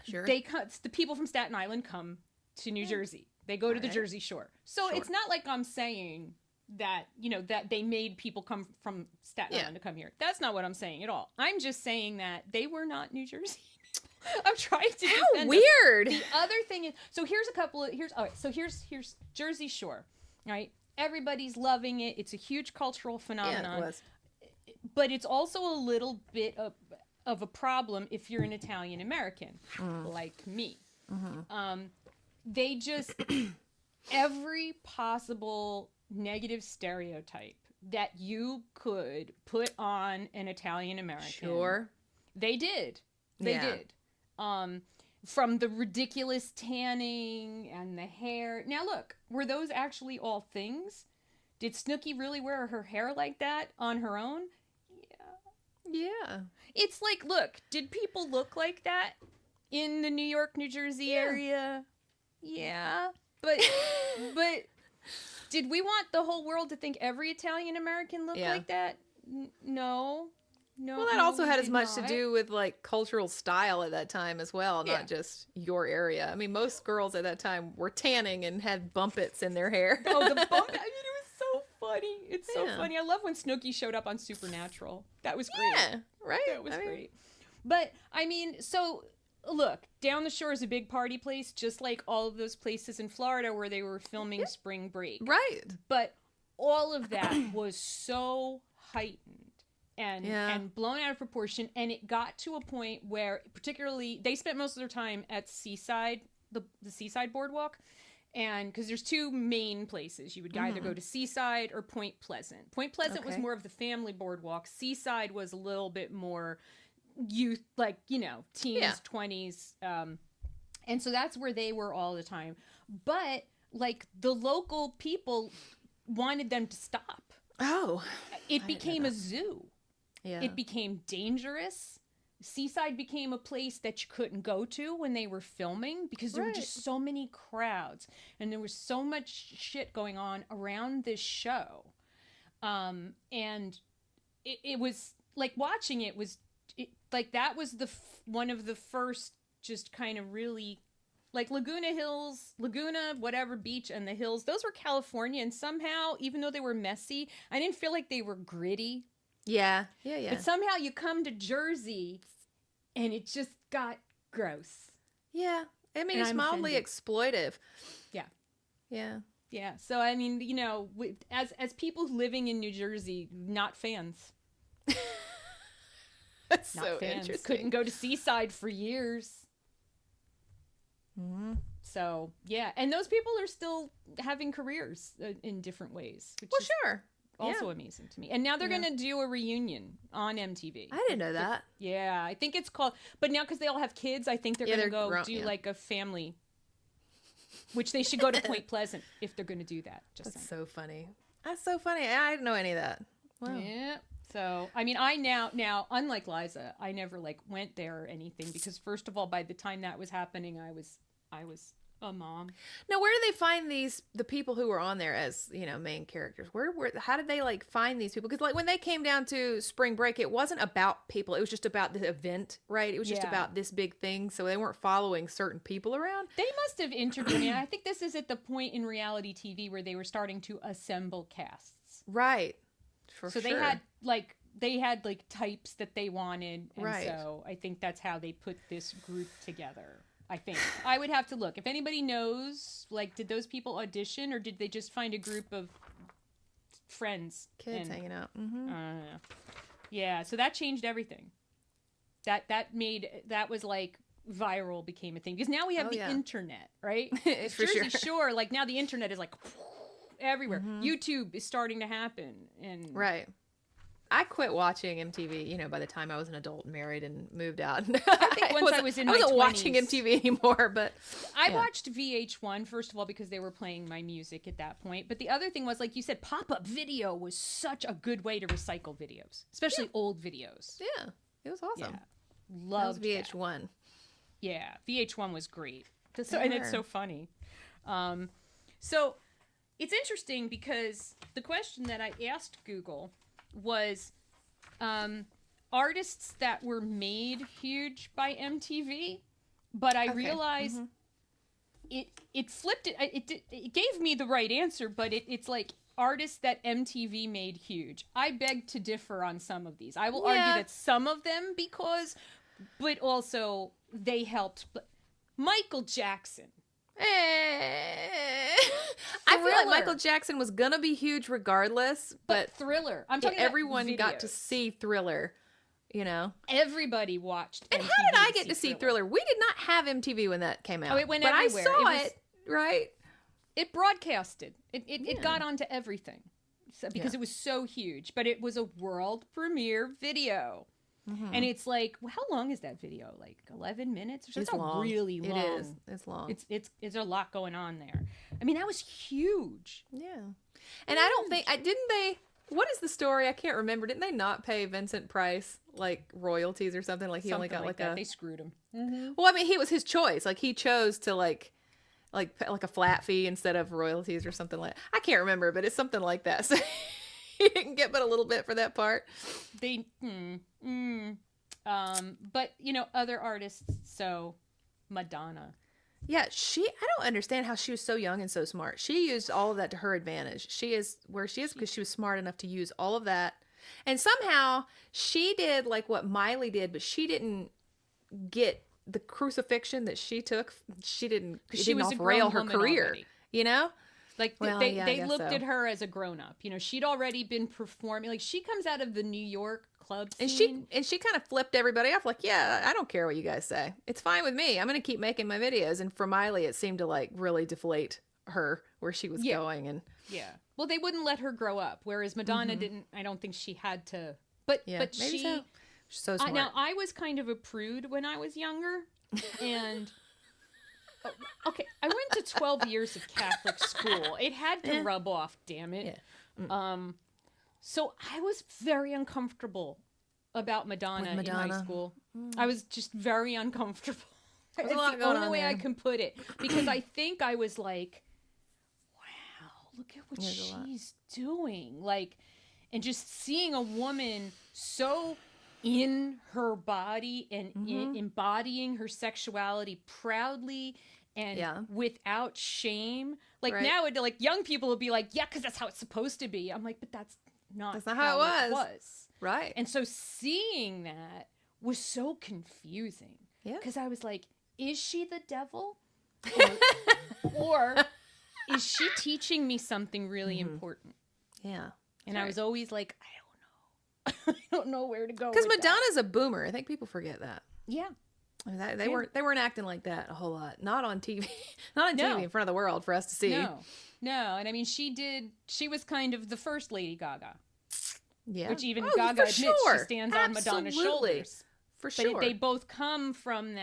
sure, the people from Staten Island come to New Jersey. They go to the Jersey Shore. So it's not like I'm saying that, that they made people come from Staten Island to come here. That's not what I'm saying at all. I'm just saying that they were not New Jersey. I'm trying to defend How weird. The other thing is, so here's Jersey Shore, right? Everybody's loving it. It's a huge cultural phenomenon. Yeah, it was. But it's also a little bit of a problem if you're an Italian American, like me. Mm-hmm. They just, every possible negative stereotype that you could put on an Italian American. Sure. They did. They did. From the ridiculous tanning and the hair. Now look, were those actually all things? Did Snooki really wear her hair like that on her own? Yeah. It's like, look, did people look like that in the New York, New Jersey area? Yeah, but Did we want the whole world to think every Italian American looked like that? No. Well, that also had as much to do with like cultural style at that time as well, not just your area. I mean, most girls at that time were tanning and had bumpets in their hair. Oh, the bump! I mean, it was so funny. It's so funny. I love when Snooki showed up on Supernatural. That was great. Yeah, right. That was great. But I mean, so look, Down the Shore is a big party place, just like all of those places in Florida where they were filming Spring Break. Right. But all of that was so heightened and blown out of proportion, and it got to a point where, particularly, they spent most of their time at Seaside, the Seaside Boardwalk, and because there's two main places. You would either go to Seaside or Point Pleasant. Point Pleasant was more of the family boardwalk. Seaside was a little bit more youth, like, you know, teens, 20s, and so that's where they were all the time. But like the local people wanted them to stop. It became a zoo. It became dangerous. Seaside became a place that you couldn't go to when they were filming because there were just so many crowds and there was so much shit going on around this show. And it was like watching it was like that was one of the first just kind of really like Laguna whatever beach and the hills, those were California, and somehow even though they were messy, I didn't feel like they were gritty. Yeah. But somehow you come to Jersey and it just got gross. Yeah. I mean, it's mildly exploitive. Yeah. So, I mean, you know, as people living in New Jersey, not fans. That's not so fans. interesting. Couldn't go to Seaside for years. Mm-hmm. So, yeah. And those people are still having careers in different ways. Which is sure. Also amazing to me. And now they're going to do a reunion on MTV. I didn't know that. Yeah, I think it's called... But now because they all have kids, I think they're going to go do like a family... Which they should go to Point Pleasant if they're going to do that. That's so funny. That's so funny. I didn't know any of that. Wow. Yeah. So, I mean, I now, unlike Liza, I never like went there or anything because first of all, by the time that was happening, I was a mom. Now, where do they find the people who were on there as, you know, main characters? How did they like find these people? Because like when they came down to Spring Break, it wasn't about people. It was just about the event, right? It was just about this big thing. So they weren't following certain people around. They must have interviewed. I think this is at the point in reality TV where they were starting to assemble casts. Right. So they had like types that they wanted. And so I think that's how they put this group together. I think I would have to look. If anybody knows, like, did those people audition or did they just find a group of friends, kids hanging out? Yeah, so that changed everything. That was like viral became a thing because now we have the internet, right? For Jersey Shore, like now the internet is like everywhere. YouTube is starting to happen, and I quit watching MTV, you know, by the time I was an adult, married, and moved out. I think once I was in my 20s. I wasn't watching MTV anymore, but... I watched VH1, first of all, because they were playing my music at that point. But the other thing was, like you said, pop-up video was such a good way to recycle videos, especially old videos. Yeah, it was awesome. Yeah. Loved VH1. That. Yeah, VH1 was great. And it's so funny. So it's interesting because the question that I asked Google was artists that were made huge by MTV, but I realized it flipped it. It gave me the right answer, but it's like artists that MTV made huge. I beg to differ on some of these. I will argue that some of them but also they helped. Michael Jackson. I feel like Michael Jackson was gonna be huge regardless, but Thriller. I'm talking everyone about got to see Thriller, you know. Everybody watched. And MTV how did I get to see Thriller? We did not have MTV when that came out. Oh, it went but everywhere. I saw it, right? It broadcasted. It got onto everything because it was so huge. But it was a world premiere video. And it's like, well, how long is that video? Like 11 minutes or something? It's long. Really long. It is. It's long. It's a lot going on there. I mean, that was huge. Yeah. And I don't think didn't they? What is the story? I can't remember. Didn't they not pay Vincent Price like royalties or something? Like he only got like that. They screwed him. Well, I mean, he was his choice. Like he chose to like like a flat fee instead of royalties or something like. I can't remember, but it's something like that. So he didn't get but a little bit for that part. They, but other artists. So Madonna. Yeah, I don't understand how she was so young and so smart. She used all of that to her advantage. She is where she is because she was smart enough to use all of that. And somehow she did like what Miley did, but she didn't get the crucifixion that she took. It didn't off-rail her career, already. you know? Like Well, they, yeah, I they guess looked so. at her as a grown-up. She'd already been performing. Like she comes out of the New York club And scene. she kind of flipped everybody off like, yeah, I don't care what you guys say. It's fine with me. I'm going to keep making my videos. And for Miley, it seemed to like really deflate her where she was going. And yeah. Well, they wouldn't let her grow up, whereas Madonna didn't. I don't think she had to. But yeah, but maybe she. so. She's so smart. Now I was kind of a prude when I was younger, and. Okay, I went to 12 years of Catholic school. It had to rub off, damn it. Yeah. So I was very uncomfortable about Madonna in high school. I was just very uncomfortable. There's It's a lot the going only on way there. I can put it. Because I think I was like, wow, look at what There's a lot. she's doing. Like, and just seeing a woman so in her body and embodying her sexuality proudly and without shame. Like now, like young people will be like, yeah, because that's how it's supposed to be. I'm like, but that's not how it was. Right. And so seeing that was so confusing. Yeah. Because I was like, is she the devil? Or is she teaching me something really important? Yeah. And I was always like, I don't know. I don't know where to go. Because with Madonna's a boomer. I think people forget that. Yeah. I mean, they weren't acting like that a whole lot. Not on TV. Not on TV in front of the world for us to see. No. And I mean, she was kind of the first Lady Gaga. Yeah. Which even Gaga admits she stands on Madonna's Absolutely. shoulders. For sure. But they both come from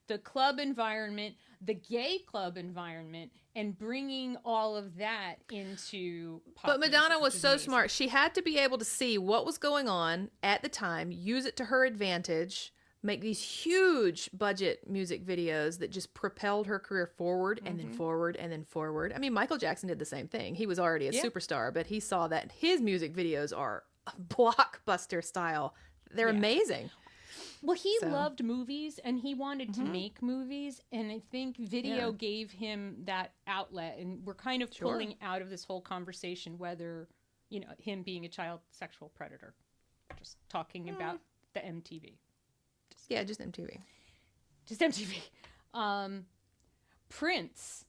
the club environment, the gay club environment, and bringing all of that into pop But Madonna music, was which is so amazing. smart. She had to be able to see what was going on at the time, use it to her advantage, make these huge budget music videos that just propelled her career forward and then forward and then forward. I mean, Michael Jackson did the same thing. He was already a superstar, but he saw that his music videos are blockbuster style. They're amazing. Well, he loved movies and he wanted to make movies. And I think video gave him that outlet. And we're kind of pulling out of this whole conversation whether, him being a child sexual predator. Just talking about the MTV. Just MTV. Just MTV. Prince.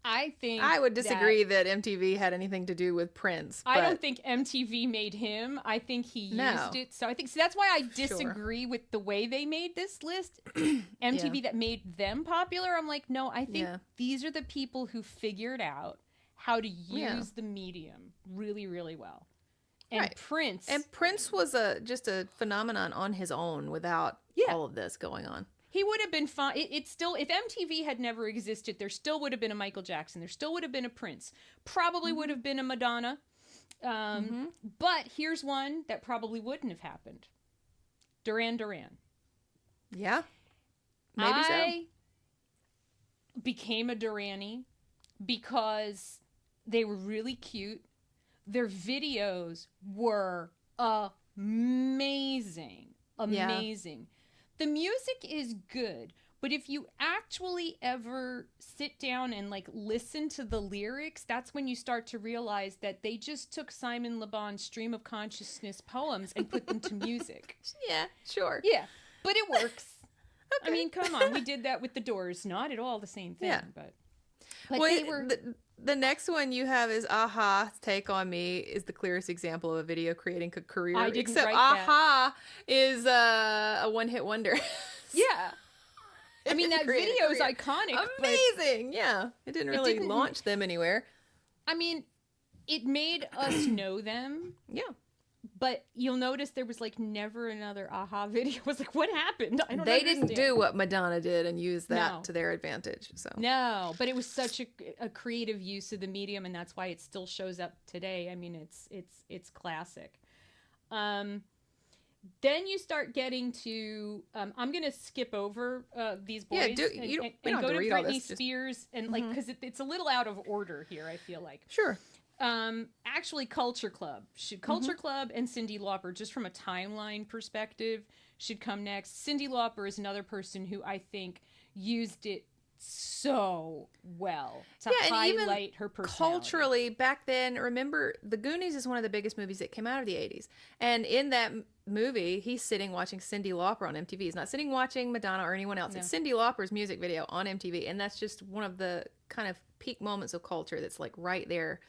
I think I would disagree that MTV had anything to do with Prince. I don't think MTV made him. I think he used it. So that's why I disagree with the way they made this list. MTV that made them popular. I'm like, no, I think these are the people who figured out how to use the medium really, really well. And Prince was just a phenomenon on his own without all of this going on. He would have been fine. It's still, if MTV had never existed, there still would have been a Michael Jackson. There still would have been a Prince. Probably would have been a Madonna. But here's one that probably wouldn't have happened. Duran Duran. Yeah. Maybe I became a Duranie because they were really cute. Their videos were amazing. Amazing. Yeah. The music is good, but if you actually ever sit down and listen to the lyrics, that's when you start to realize that they just took Simon Le Bon's stream of consciousness poems and put them to music. Yeah, sure. Yeah, but it works. Okay. I mean, come on, we did that with the Doors. Not at all the same thing, but they were. The next one you have is Aha's Take on Me is the clearest example of a video creating a career. I didn't Except write Aha is a one-hit wonder. Yeah. I mean, that video is iconic. Amazing. Yeah. It didn't really launch them anywhere. I mean, it made us know them. Yeah. But you'll notice there was never another Aha video. I was like, what happened? I don't understand. They didn't do what Madonna did and use that to their advantage. So no, but it was such a creative use of the medium, and that's why it still shows up today. I mean, it's classic. Then you start getting to I'm gonna skip over these boys we and don't go have to read all Britney this, Spears and like because it's a little out of order here. I feel like Sure. actually Culture Club Culture Club and Cyndi Lauper, just from a timeline perspective, should come next. Cyndi Lauper is another person who I think used it so well to highlight her personality. Culturally, back then, remember, The Goonies is one of the biggest movies that came out of the 80s. And in that movie, he's sitting watching Cyndi Lauper on MTV. He's not sitting watching Madonna or anyone else. No. It's Cyndi Lauper's music video on MTV. And that's just one of the kind of peak moments of culture that's like right there.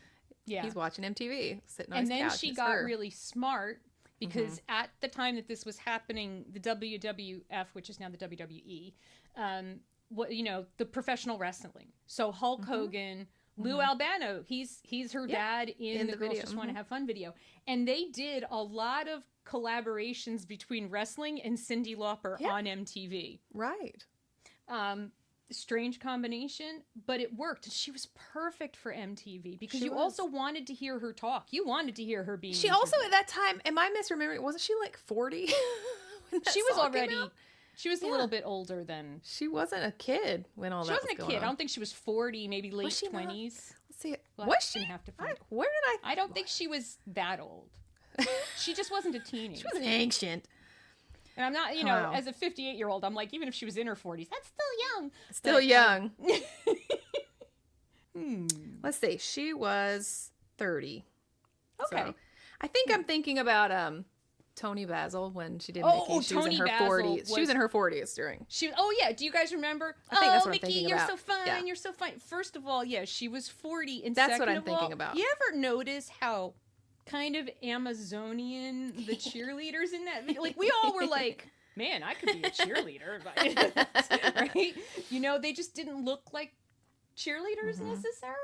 Yeah. He's watching MTV, sitting on his couch. And then she got really smart because at the time that this was happening, the WWF, which is now the WWE, the professional wrestling. So Hulk Hogan, Lou Albano, he's her dad in the Girls video. Just Want to Have Fun video. And they did a lot of collaborations between wrestling and Cyndi Lauper on MTV. Right. Strange combination, but it worked. She was perfect for MTV because you also wanted to hear her talk. You wanted to hear her being She also, at that time, am I misremembering, wasn't she like 40? She was already... She was a little bit older than... She wasn't a kid when all that was going on. She wasn't a kid. I don't think she was 40, maybe late 20s. Not? Let's see. Well, was she? Have to find. Where did I... I don't think she was that old. She just wasn't a teenager. She was ancient. And I'm not, as a 58-year-old, I'm like, even if she was in her 40s, that's still young. Still young. Let's see. She was 30. Okay. So, I think I'm thinking about... Tony Basil when she did Mickey. She was in her 40s. She was in her 40s during. Do you guys remember? I think that's what Mickey, I'm thinking you're about. So fine. Yeah. You're so fine. First of all, she was 40, and that's second what I'm of thinking all, about. You ever notice how kind of Amazonian the cheerleaders in that video? Like, we all were like, man, I could be a cheerleader, right? They just didn't look like cheerleaders necessarily,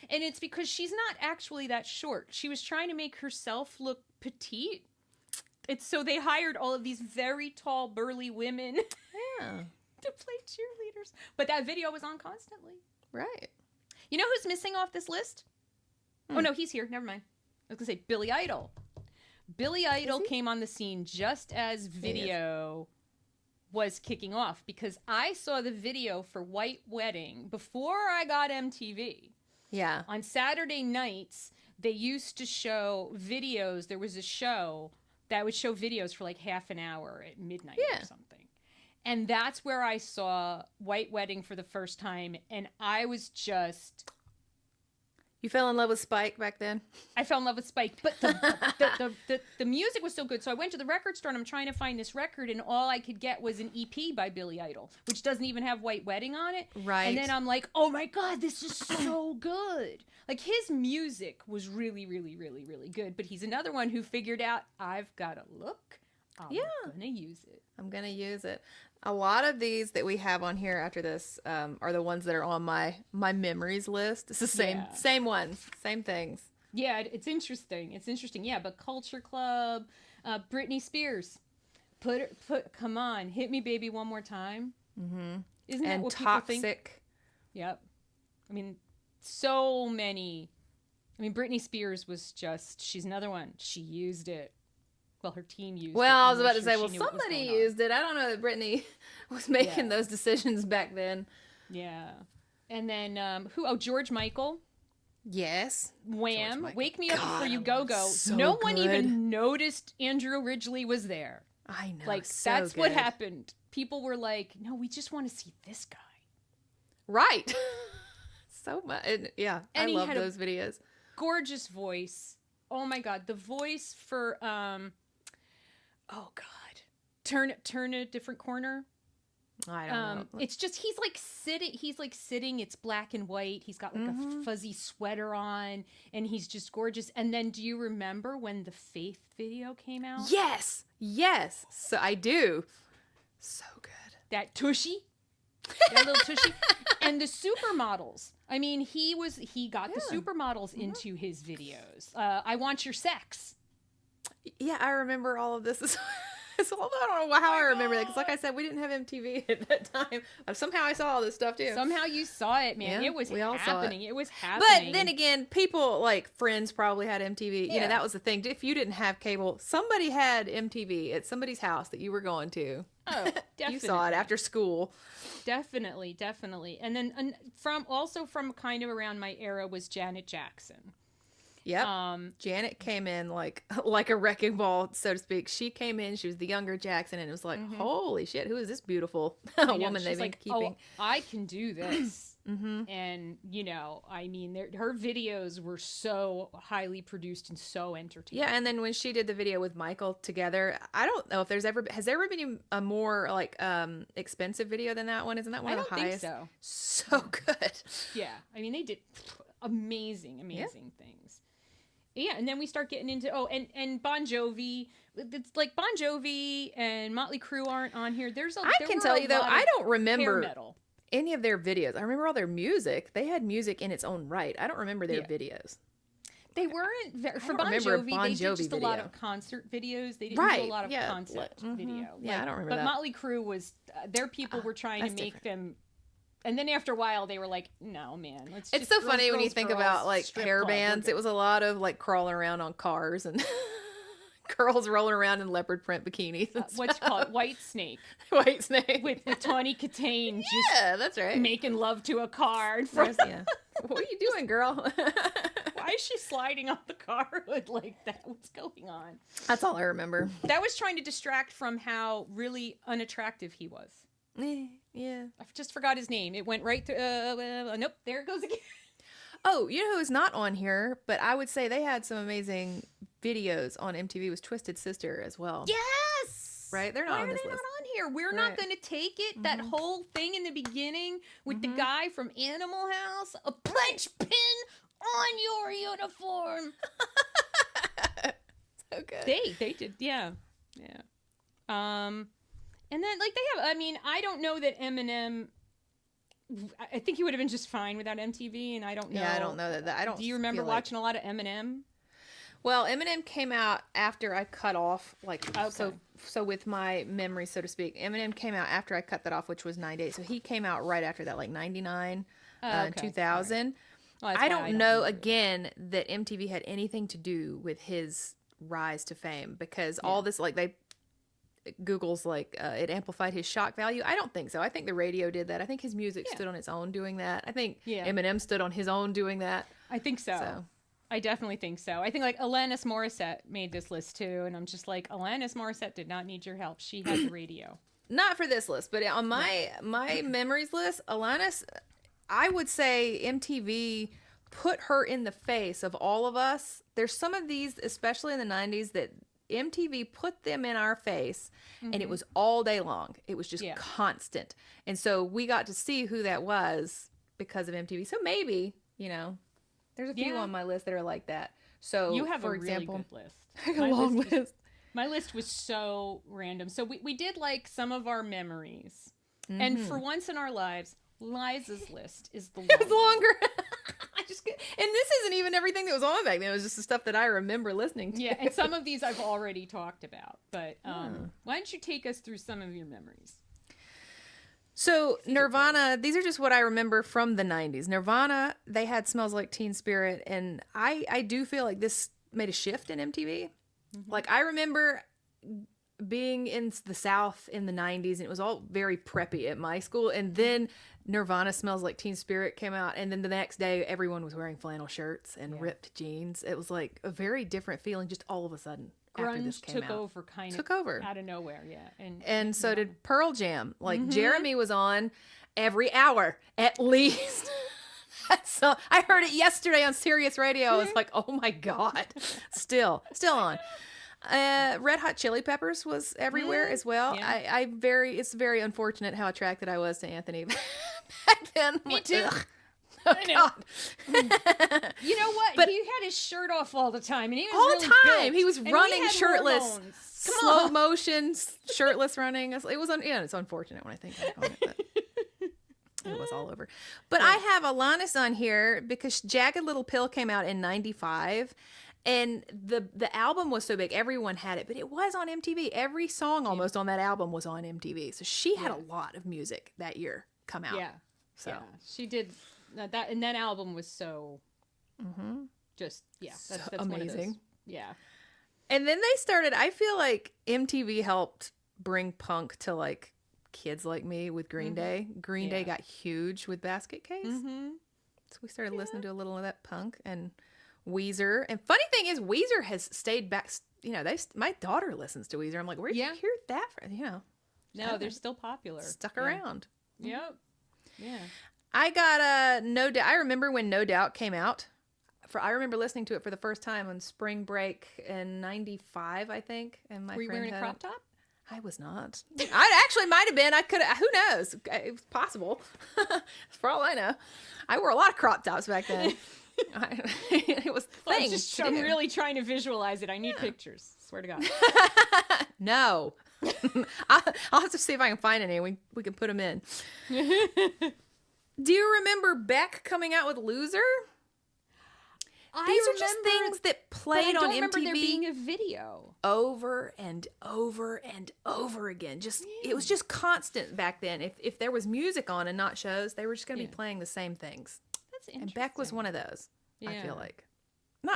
and it's because she's not actually that short. She was trying to make herself look petite. It's so they hired all of these very tall, burly women to play cheerleaders. But that video was on constantly. Right. You know who's missing off this list? Oh, no, he's here. Never mind. I was going to say Billy Idol. Billy Idol came on the scene just as video was kicking off because I saw the video for White Wedding before I got MTV. Yeah. On Saturday nights, they used to show videos. There was a show that would show videos for like half an hour at midnight or something. And that's where I saw White Wedding for the first time. And I was just... You fell in love with Spike back then? I fell in love with Spike. But the music was so good. So I went to the record store and I'm trying to find this record. And all I could get was an EP by Billy Idol, which doesn't even have White Wedding on it. Right. And then I'm like, oh my God, this is so good. Like, his music was really, really, really, really good. But he's another one who figured out, I've got a look. I'm going to use it. I'm going to use it. A lot of these that we have on here after this are the ones that are on my memories list. It's the same ones, same things. Yeah, it's interesting. It's interesting. Yeah, but Culture Club, Britney Spears, come on, hit me, baby, one more time. Mm-hmm. Isn't that what Toxic? People think? Yep. I mean, so many. I mean, Britney Spears was she's another one. She used it. Well, her team used it. Well, I was about to say, somebody used it. I don't know that Britney was making those decisions back then. Yeah. And then, George Michael. Yes. Wham. Wake Me Up Before You Go Go. So no one even noticed Andrew Ridgeley was there. I know. Like, that's what happened. People were like, no, we just want to see this guy. Right. So much. Yeah. And I love those videos. Gorgeous voice. Oh my God. The voice for, Turn a Different Corner. I don't know. It's just he's like sitting, it's black and white. He's got like a fuzzy sweater on and he's just gorgeous. And then do you remember when the Faith video came out? Yes. So I do. So good. That tushy. That little tushy. And the supermodels. I mean, he got the supermodels into his videos. I Want Your Sex. Yeah, I remember all of this. So although I don't know how I remember that, because like I said, we didn't have MTV at that time. Somehow I saw all this stuff too. Somehow you saw it, man. Yeah, It was we all saw happening. it. It was happening. But then again, people like Friends probably had MTV. You know, Yeah. that was the thing. If you didn't have cable, somebody had MTV at somebody's house that you were going to. Oh, definitely. You saw it after school. Definitely. And then from kind of around my era was Janet Jackson. Yep. Janet came in like a wrecking ball, so to speak. She came in. She was the younger Jackson, and it was like, holy shit, who is this beautiful woman they've been keeping? Oh, I can do this. And I mean, her videos were so highly produced and so entertaining. Yeah, and then when she did the video with Michael together, I don't know if has there ever been a more like expensive video than that one? Isn't that one of the highest? I don't think so. So good. Yeah, I mean, they did amazing things. Yeah, and then we start getting into and Bon Jovi. It's like Bon Jovi and Motley Crue aren't on here. I can tell you though, I don't remember any of their videos. I remember all their music. They had music in its own right. I don't remember their videos. They weren't for Bon remember Jovi. Bon They Jovi did just video. a lot of concert videos. They didn't do a lot of concept video. Yeah, I don't remember but that. Motley Crue was their people were trying to make them. And then after a while, they were like, "No, man, let's." It's so funny when you think about like hair bands. It was a lot of like crawling around on cars and girls rolling around in leopard print bikinis. What's called White Snake. White Snake with Tawny Katane. Yeah, that's right. Making love to a car. Yeah. What are you doing, girl? Why is she sliding off the car hood like that? What's going on? That's all I remember. That was trying to distract from how really unattractive he was. Yeah. I just forgot his name. It went right through. Nope, there it goes again. Oh, you know who is not on here, but I would say they had some amazing videos on MTV was Twisted Sister as well. Yes! Right? They're not on this list. Why are they not on here? We're not going to take it. That whole thing in the beginning with the guy from Animal House. A punch pin on your uniform. So good. They did, yeah. And then, like, they have, I mean, I don't know that Eminem, I think he would have been just fine without MTV, and I don't know. Yeah, I don't know that. I don't. Do you remember watching a lot of Eminem? Well, Eminem came out after I cut off, like, so with my memory, so to speak, Eminem came out after I cut that off, which was 98. So he came out right after that, like 99, 2000. Right. Well, I don't know, again, that MTV had anything to do with his rise to fame, because all this, like, Google's like it amplified his shock value. I don't think so. I think the radio did that. I think his music stood on its own doing that. I think Eminem stood on his own doing that. I think so. I definitely think so. I think like Alanis Morissette made this list too, and I'm just like, Alanis Morissette did not need your help. She had the radio. Not for this list, but on my memories list, Alanis, I would say MTV put her in the face of all of us. There's some of these, especially in the 90s, that MTV put them in our face, and it was all day long. It was just constant. And so we got to see who that was because of MTV. So maybe, there's a few on my list that are like that. So you have for a example, really good list. A long list. My list was so random. So we did like some of our memories. And for once in our lives, Liza's list is the longest. It's longer. And this isn't even everything that was on back then. It was just the stuff that I remember listening to. Yeah, and some of these I've already talked about. But why don't you take us through some of your memories? So Nirvana, these are just what I remember from the 90s. Nirvana, they had Smells Like Teen Spirit, and I do feel like this made a shift in MTV. Like, I remember being in the South in the 90s, and it was all very preppy at my school, and then Nirvana Smells Like Teen Spirit came out, and then the next day everyone was wearing flannel shirts and ripped jeans. It was like a very different feeling just all of a sudden. Grunge took over out of nowhere, and so did Pearl Jam. Like Jeremy was on every hour at least. So I heard it yesterday on Sirius Radio. I was like, oh my god, still on. Red Hot Chili Peppers was everywhere as well. Yeah. It's very unfortunate how attracted I was to Anthony back then. Me too. Oh, God. You know what? But he had his shirt off all the time, and he was all really the time. built. He was running shirtless, slow on. motion, shirtless running. It was it's unfortunate when I think back on it. But it was all over. But I have Alanis on here because Jagged Little Pill came out in 95. And the album was so big, everyone had it, but it was on MTV. Every song almost on that album was on MTV. So she had a lot of music that year come out. Yeah. So yeah. She did that, and that album was so just that's amazing. one of those, yeah. And then they started, I feel like MTV helped bring punk to like kids like me with Green Day. Green Day got huge with Basket Case. So we started listening to a little of that punk, and Weezer. And funny thing is, Weezer has stayed back. You know, my daughter listens to Weezer. I'm like, where did you hear that from? You know, no, they're still popular. Stuck around. Yep. Yeah. I got No Doubt. I remember when No Doubt came out. I remember listening to it for the first time on spring break in '95, I think. And were you wearing a crop top? I was not. I actually might have been. I could. Who knows? It was possible. For all I know, I wore a lot of crop tops back then. It was the thing. I'm really trying to visualize it. I need pictures. Swear to God. No. I'll have to see if I can find any. We can put them in. Do you remember Beck coming out with Loser? These are just things that played on MTV. I don't remember there being a video. Over and over and over again. It was just constant back then. If there was music on and not shows, they were just going to be playing the same things. That's interesting. And Beck was one of those. I feel like.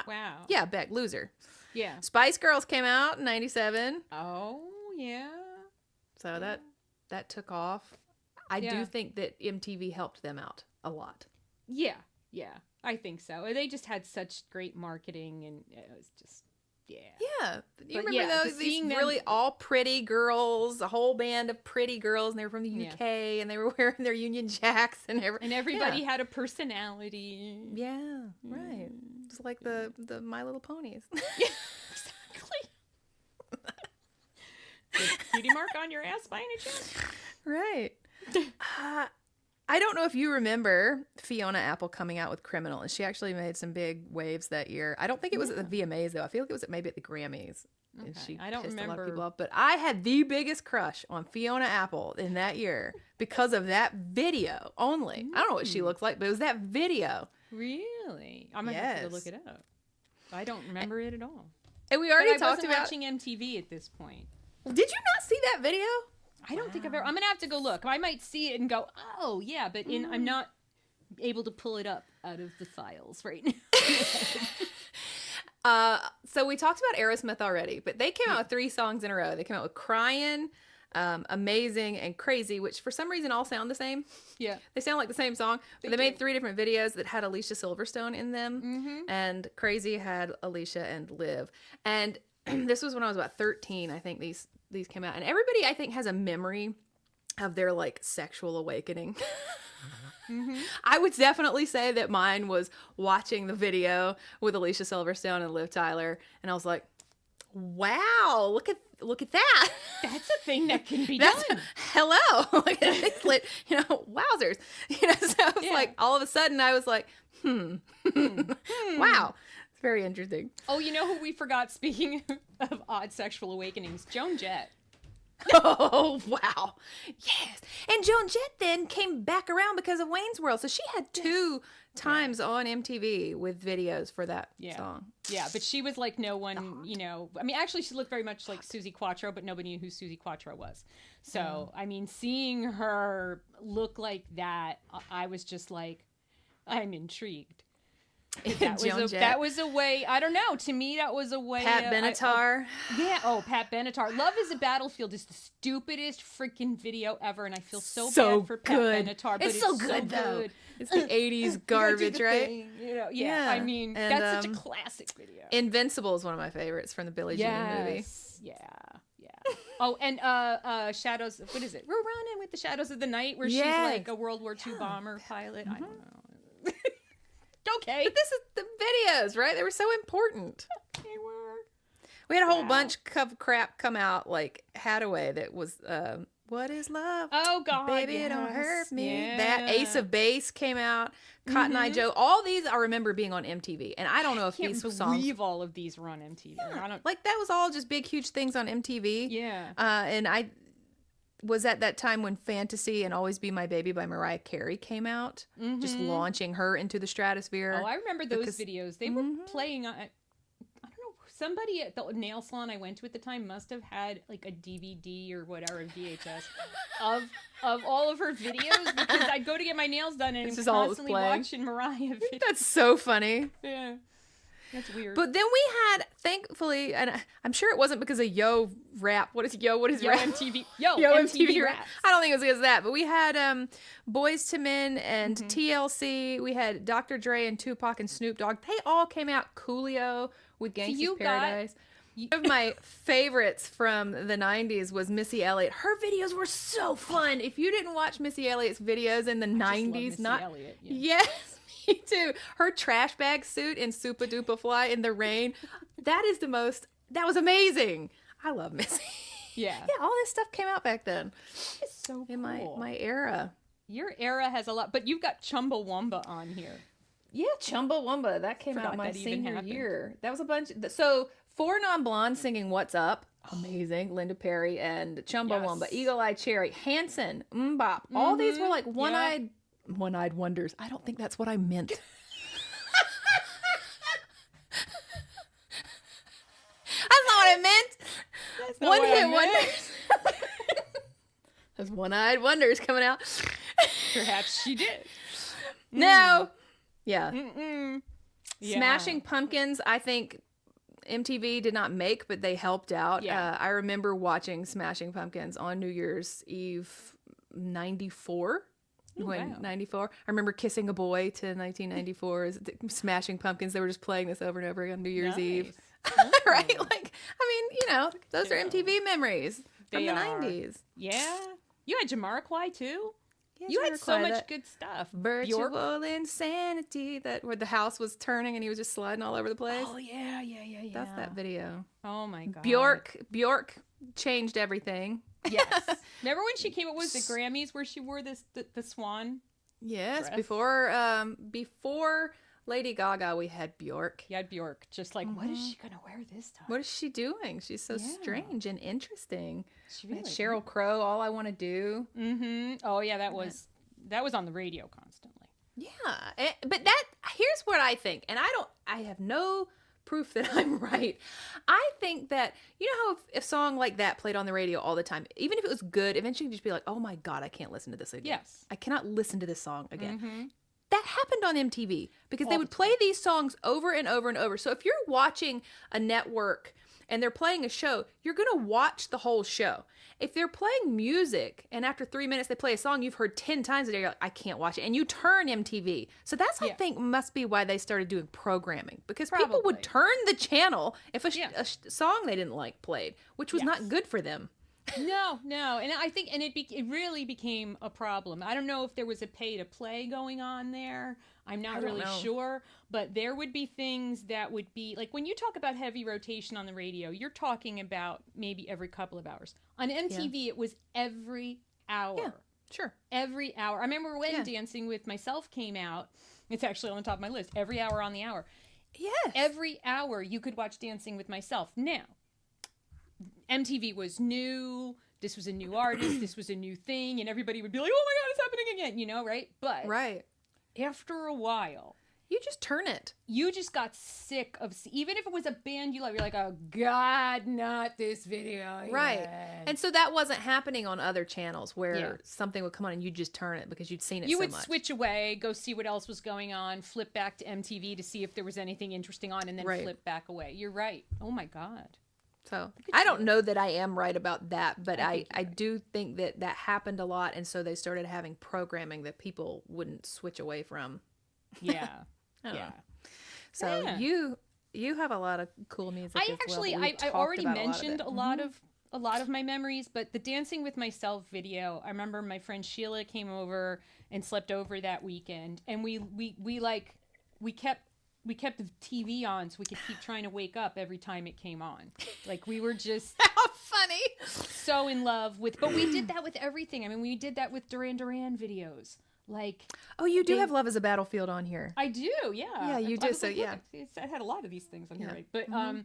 Wow. Yeah, Beck, Loser. Yeah. Spice Girls came out in '97. Oh, yeah. So that took off. I do think that MTV helped them out a lot. Yeah. Yeah. I think so. They just had such great marketing, and it was just, Yeah. You remember these really all pretty girls, a whole band of pretty girls, and they were from the UK, and they were wearing their Union Jacks, and everybody had a personality. Yeah, right. Just like the My Little Ponies. Yeah, exactly. Cutie mark on your ass by any chance? Right. I don't know if you remember Fiona Apple coming out with Criminal, and she actually made some big waves that year. I don't think it was at the VMAs, though. I feel like it was maybe at the Grammys. Okay. And she I don't pissed remember. a lot of people off. But I had the biggest crush on Fiona Apple in that year because of that video only. I don't know what she looks like, but it was that video. Really? I'm going to have to look it up. I don't remember it at all. And we already talked about watching MTV at this point. Did you not see that video? I don't think I've ever. I'm gonna have to go look. I might see it and go, oh yeah, but I'm not able to pull it up out of the files right now. So we talked about Aerosmith already, but they came out with 3 songs in a row. They came out with "Crying," "Amazing," and "Crazy," which for some reason all sound the same. Yeah, they sound like the same song. But they made 3 different videos that had Alicia Silverstone in them, and "Crazy" had Alicia and Liv. And this was when I was about 13, I think. These came out, and everybody I think has a memory of their like sexual awakening. I would definitely say that mine was watching the video with Alicia Silverstone and Liv Tyler, and I was like, wow, look at that. That's a thing that can be done. Hello. Look at this, wowzers. So it was like all of a sudden I was like, wow. Very interesting. Oh, you know who we forgot, speaking of odd sexual awakenings? Joan Jett. Oh, wow. Yes. And Joan Jett then came back around because of Wayne's World. So she had 2 times on MTV with videos for that song. Yeah, but she was like no one, I mean, actually she looked very much like Suzi Quatro, but nobody knew who Suzi Quatro was. So, I mean, seeing her look like that, I was just like, I'm intrigued. That was a way, I don't know, to me that was a way. Pat Benatar. Pat Benatar. Love is a Battlefield is the stupidest freaking video ever, and I feel so bad for Pat Benatar. But it's so good, though. It's the 80s garbage, right? I mean, and, that's such a classic video. Invincible is one of my favorites from the Billie Jean movie. Yeah. Oh, and Shadows, what is it? We're running with the Shadows of the Night, where she's like a World War II bomber pilot. I don't know. Okay. But this is the videos, right? They were so important. They were. We had a whole bunch of crap come out, like Hathaway, that was, What is Love? Oh, God. Baby, don't hurt me. Yeah. That Ace of Base came out. Cotton Eye Joe. All these I remember being on MTV. And I don't know if these songs. I can't believe all of these were on MTV. Yeah. Like, that was all just big, huge things on MTV. Yeah. And I was at that time when Fantasy and Always Be My Baby by Mariah Carey came out, just launching her into the stratosphere. Oh, I remember those videos. They were playing on, I'm somebody at the nail salon I went to at the time must have had like a DVD or whatever, VHS of all of her videos, because I'd go to get my nails done and I'm constantly watching Mariah videos. That's so funny. Yeah. That's weird. But then we had, thankfully, and I'm sure it wasn't because of Yo Rap. What is Rap? MTV. Yo MTV Rap. I don't think it was because of that. But we had Boys to Men and TLC. We had Dr. Dre and Tupac and Snoop Dogg. They all came out. Coolio with Gangsta's Paradise. One of my favorites from the 90s was Missy Elliott. Her videos were so fun. If you didn't watch Missy Elliott's videos in the 90s, Missy Elliott, yes. Me too. Her trash bag suit in Super Duper Fly in the rain. That was amazing. I love Missy. Yeah. Yeah, all this stuff came out back then. It's so cool. In my era. Your era has a lot, but you've got Chumbawamba on here. Yeah, Chumbawamba. That came out my senior year. That was a bunch. So 4 Non-Blondes singing What's Up. Amazing. Linda Perry and Chumbawamba. Yes. Eagle Eye Cherry. Hanson. Mbop. All these were like one-eyed wonders. I don't think that's what I meant. That's not what I meant. One-hit wonders. Those one-eyed wonders coming out. Perhaps she did. No. Yeah. Yeah. Smashing Pumpkins, I think MTV did not make, but they helped out. Yeah. I remember watching Smashing Pumpkins on New Year's Eve 94. When 94, I remember Kissing a Boy to 1994. Smashing Pumpkins. They were just playing this over and over again on New Year's Eve. Right? Like, I mean, those are MTV memories from the 90s. Yeah. You had Jamiroquai too. Yeah, you had so much good stuff. Virtual Insanity, where the house was turning and he was just sliding all over the place. Oh yeah. That's that video. Oh my god. Bjork changed everything. Yes. Remember when she came up with the Grammys where she wore the swan? Yes, dress? before Lady Gaga, we had Bjork. You had Bjork. Just like, what is she gonna wear this time? What is she doing? She's so strange and interesting. She really Sheryl Crow, All I Want to Do. Oh yeah, that was on the radio constantly. Yeah, but here's what I think, and I have no proof that I'm right. I think that, how if a song like that played on the radio all the time, even if it was good, eventually you'd just be like, oh my God, I can't listen to this again. Yes. I cannot listen to this song again. That happened on MTV because they would play these songs over and over and over. So if you're watching a network and they're playing a show, you're going to watch the whole show. If they're playing music and after 3 minutes they play a song you've heard 10 times a day, you're like, I can't watch it. And you turn MTV. So that's, I think, must be why they started doing programming. Because people would turn the channel if a song they didn't like played, which was not good for them. No. And I think, it really became a problem. I don't know if there was a pay to play going on there. I'm not really sure. But there would be things that would be, like when you talk about heavy rotation on the radio, you're talking about maybe every couple of hours. On MTV, it was every hour. Yeah, sure. Every hour. I remember when Dancing with Myself came out. It's actually on the top of my list. Every hour on the hour. Yes. Every hour you could watch Dancing with Myself. Now, MTV was new. This was a new artist. This was a new thing. And everybody would be like, oh my God, it's happening again. Right? But after a while, you just turn it. You just got sick of, even if it was a band you love, you're like, oh God, not this video again. Right. And so that wasn't happening on other channels where something would come on and you'd just turn it because you'd seen it so much. You would switch away, go see what else was going on, flip back to MTV to see if there was anything interesting on, and then flip back away. You're right. Oh my God. So I don't know that I am right about that, but I do think that happened a lot. And so they started having programming that people wouldn't switch away from. Yeah. Yeah. So you have a lot of cool music. I already mentioned a lot of my memories, but the Dancing with Myself video, I remember my friend Sheila came over and slept over that weekend, and we kept the TV on so we could keep trying to wake up every time it came on. Like, we were just how funny, so in love with. But we did that with everything. I mean, we did that with Duran Duran videos. Like, you do have Love Is a Battlefield on here. I do, yeah. Yeah, you do. So I had a lot of these things on here, right? But I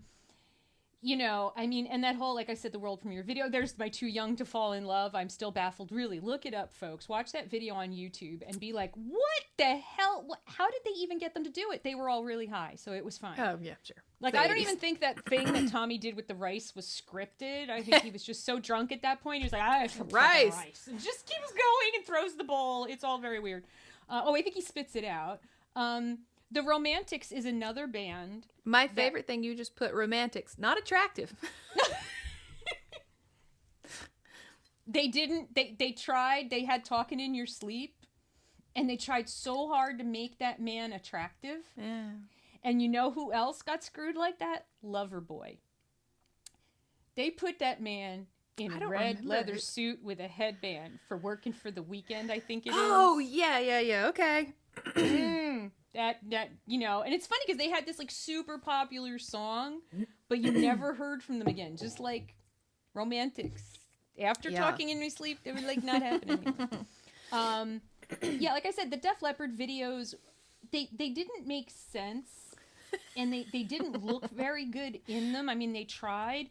mean, and that whole, like I said, the world premiere video. There's My Too Young to Fall in Love. I'm still baffled. Really, look it up, folks. Watch that video on YouTube and be like, what the hell? How did they even get them to do it? They were all really high, so it was fine. Oh yeah, sure. Like, I don't even think that thing that Tommy did with the rice was scripted. I think he was just so drunk at that point. He was like, I have rice. And just keeps going and throws the bowl. It's all very weird. I think he spits it out. The Romantics is another band. My favorite thing, you just put Romantics. Not attractive. They tried. They had Talking in Your Sleep. And they tried so hard to make that man attractive. Yeah. And you know who else got screwed like that? Loverboy. They put that man in a red leather suit with a headband for Working for the Weekend, I think it is. Oh, yeah. Okay. That and it's funny because they had this like super popular song, but you never heard from them again. Just like Romantics. After Talking in My Sleep, they were like not happening anymore. Like I said, the Def Leppard videos, they didn't make sense. And they didn't look very good in them. I mean, they tried,